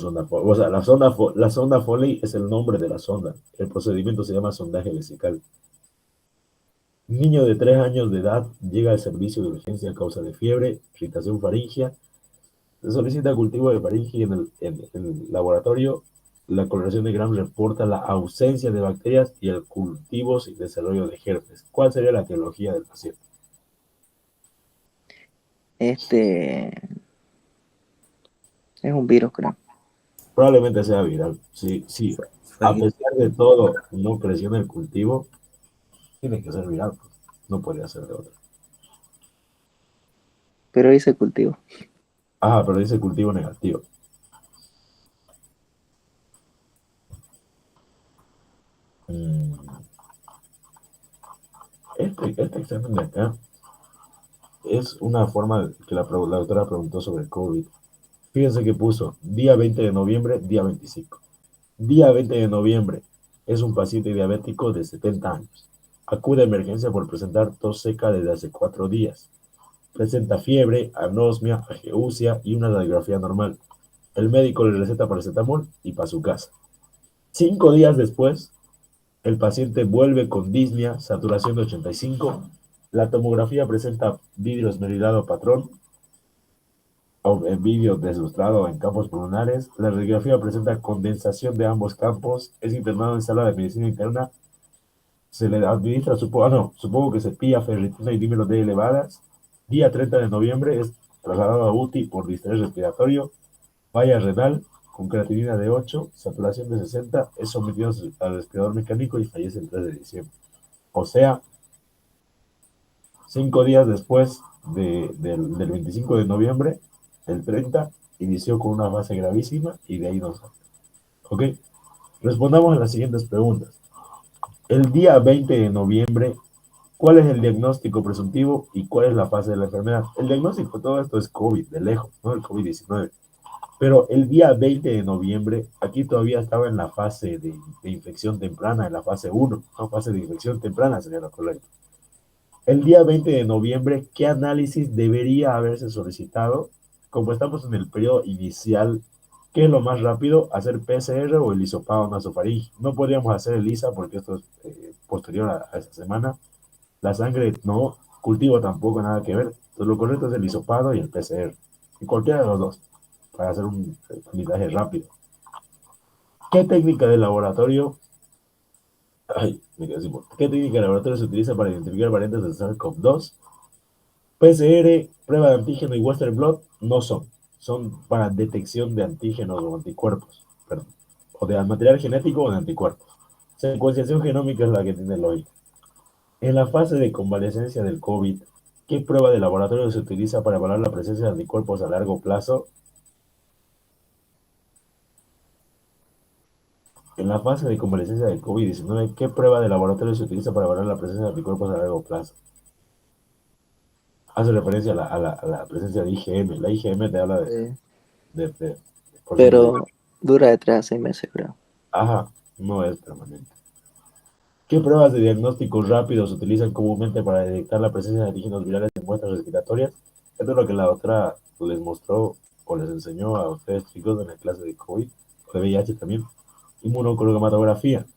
sea, la sonda Foley es el nombre de la sonda. El procedimiento se llama sondaje vesical. Niño de 3 años de edad llega al servicio de urgencia a causa de fiebre, irritación faríngea. Se solicita cultivo de faringe en el laboratorio. la coloración de Gram reporta la ausencia de bacterias y el cultivo sin desarrollo de herpes. ¿Cuál sería la etiología del paciente? Este es un virus, creo. Probablemente sea viral. Sí, sí. A pesar de todo, no presiona el cultivo, tiene que ser viral. No podría ser de otra. Pero dice cultivo. Ah, pero dice cultivo negativo. Mm, este examen de acá es una forma que la doctora preguntó sobre COVID. Fíjense que puso día 20 de noviembre, día 25. Día 20 de noviembre es un paciente diabético de 70 años. Acude a emergencia por presentar tos seca desde hace 4 días. Presenta fiebre, anosmia, ageusia y una radiografía normal. El médico le receta paracetamol y para su casa. 5 días después, el paciente vuelve con disnea, saturación de 85. La tomografía presenta vidrio esmerilado patrón, o en vidrio deslumbrado en campos pulmonares. La radiografía presenta condensación de ambos campos. Es internado en sala de medicina interna. Se le administra, supongo que se pilla ferritina y dímero D elevadas. Día 30 de noviembre es trasladado a UTI por distrés respiratorio. Falla renal con creatinina de 8, saturación de 60, es sometido al respirador mecánico y fallece el 3 de diciembre. O sea, 5 días después del 25 de noviembre, el 30, inició con una fase gravísima y de ahí nos sale. ¿Ok? Respondamos a las siguientes preguntas. El día 20 de noviembre, ¿cuál es el diagnóstico presuntivo y cuál es la fase de la enfermedad? El diagnóstico de todo esto es COVID, de lejos, ¿no? El COVID-19. Pero el día 20 de noviembre, aquí todavía estaba en la fase de infección temprana, en la fase 1, no fase de infección temprana, sería lo correcto. El día 20 de noviembre, ¿qué análisis debería haberse solicitado? Como estamos en el periodo inicial, ¿qué es lo más rápido? ¿Hacer PCR o el hisopado nasofaríngeo? No podríamos hacer el ISA porque esto es posterior a esa semana. La sangre no, cultivo tampoco, nada que ver. Entonces lo correcto es el hisopado y el PCR. Y cualquiera de los dos, para hacer un puntaje rápido. ¿Qué técnica de laboratorio ¿Qué técnica de laboratorio se utiliza para identificar variantes de SARS-CoV-2? PCR, prueba de antígeno y Western blot no son para detección de antígenos o anticuerpos, perdón, o de material genético o de anticuerpos. Secuenciación genómica es la que tiene lógica. En la fase de convalecencia del COVID, ¿qué prueba de laboratorio se utiliza para evaluar la presencia de anticuerpos a largo plazo? En la fase de convalecencia del COVID-19, ¿qué prueba de laboratorio se utiliza para evaluar la presencia de anticuerpos a largo plazo? Hace referencia a la presencia de IgM. La IgM te habla de Pero dura de 3 a 6 meses, creo. Ajá, no es permanente. ¿Qué pruebas de diagnóstico rápido se utilizan comúnmente para detectar la presencia de antígenos virales en muestras respiratorias? Esto es lo que la doctora les mostró o les enseñó a ustedes, chicos, en la clase de COVID, o de VIH también. Inmunocromatografía.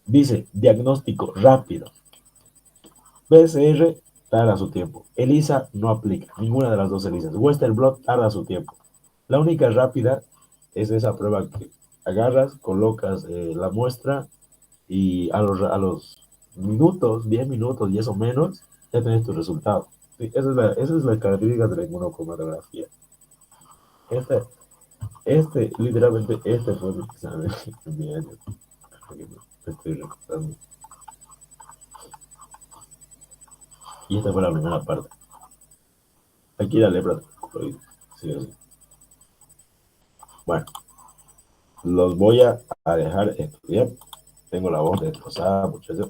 Dice, diagnóstico rápido. PCR tarda su tiempo. ELISA no aplica. Ninguna de las dos ELISAs. Western blot tarda su tiempo. La única rápida es esa prueba que agarras, colocas la muestra y a los minutos, 10 minutos y eso menos, ya tenés tu resultado. Sí, esa es la característica de la inmunocromatografía. Literalmente, este fue el examen en mi año. Me estoy recordando. Y esta fue la primera parte. Aquí la lepra. Sí, sí. Bueno, los voy a dejar estudiar. Tengo la voz destrozada, muchachos.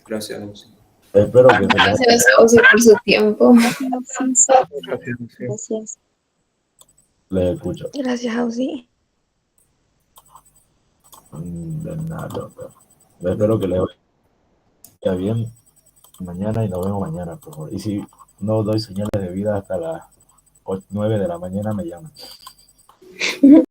Gracias. Espero que Gracias a Ozzy por su tiempo. Gracias. les escucho. Gracias, Ausi. De nada, doctor. Espero que les vaya bien mañana y nos vemos mañana, por favor. Y si no doy señales de vida hasta las 9 de la mañana, me llaman.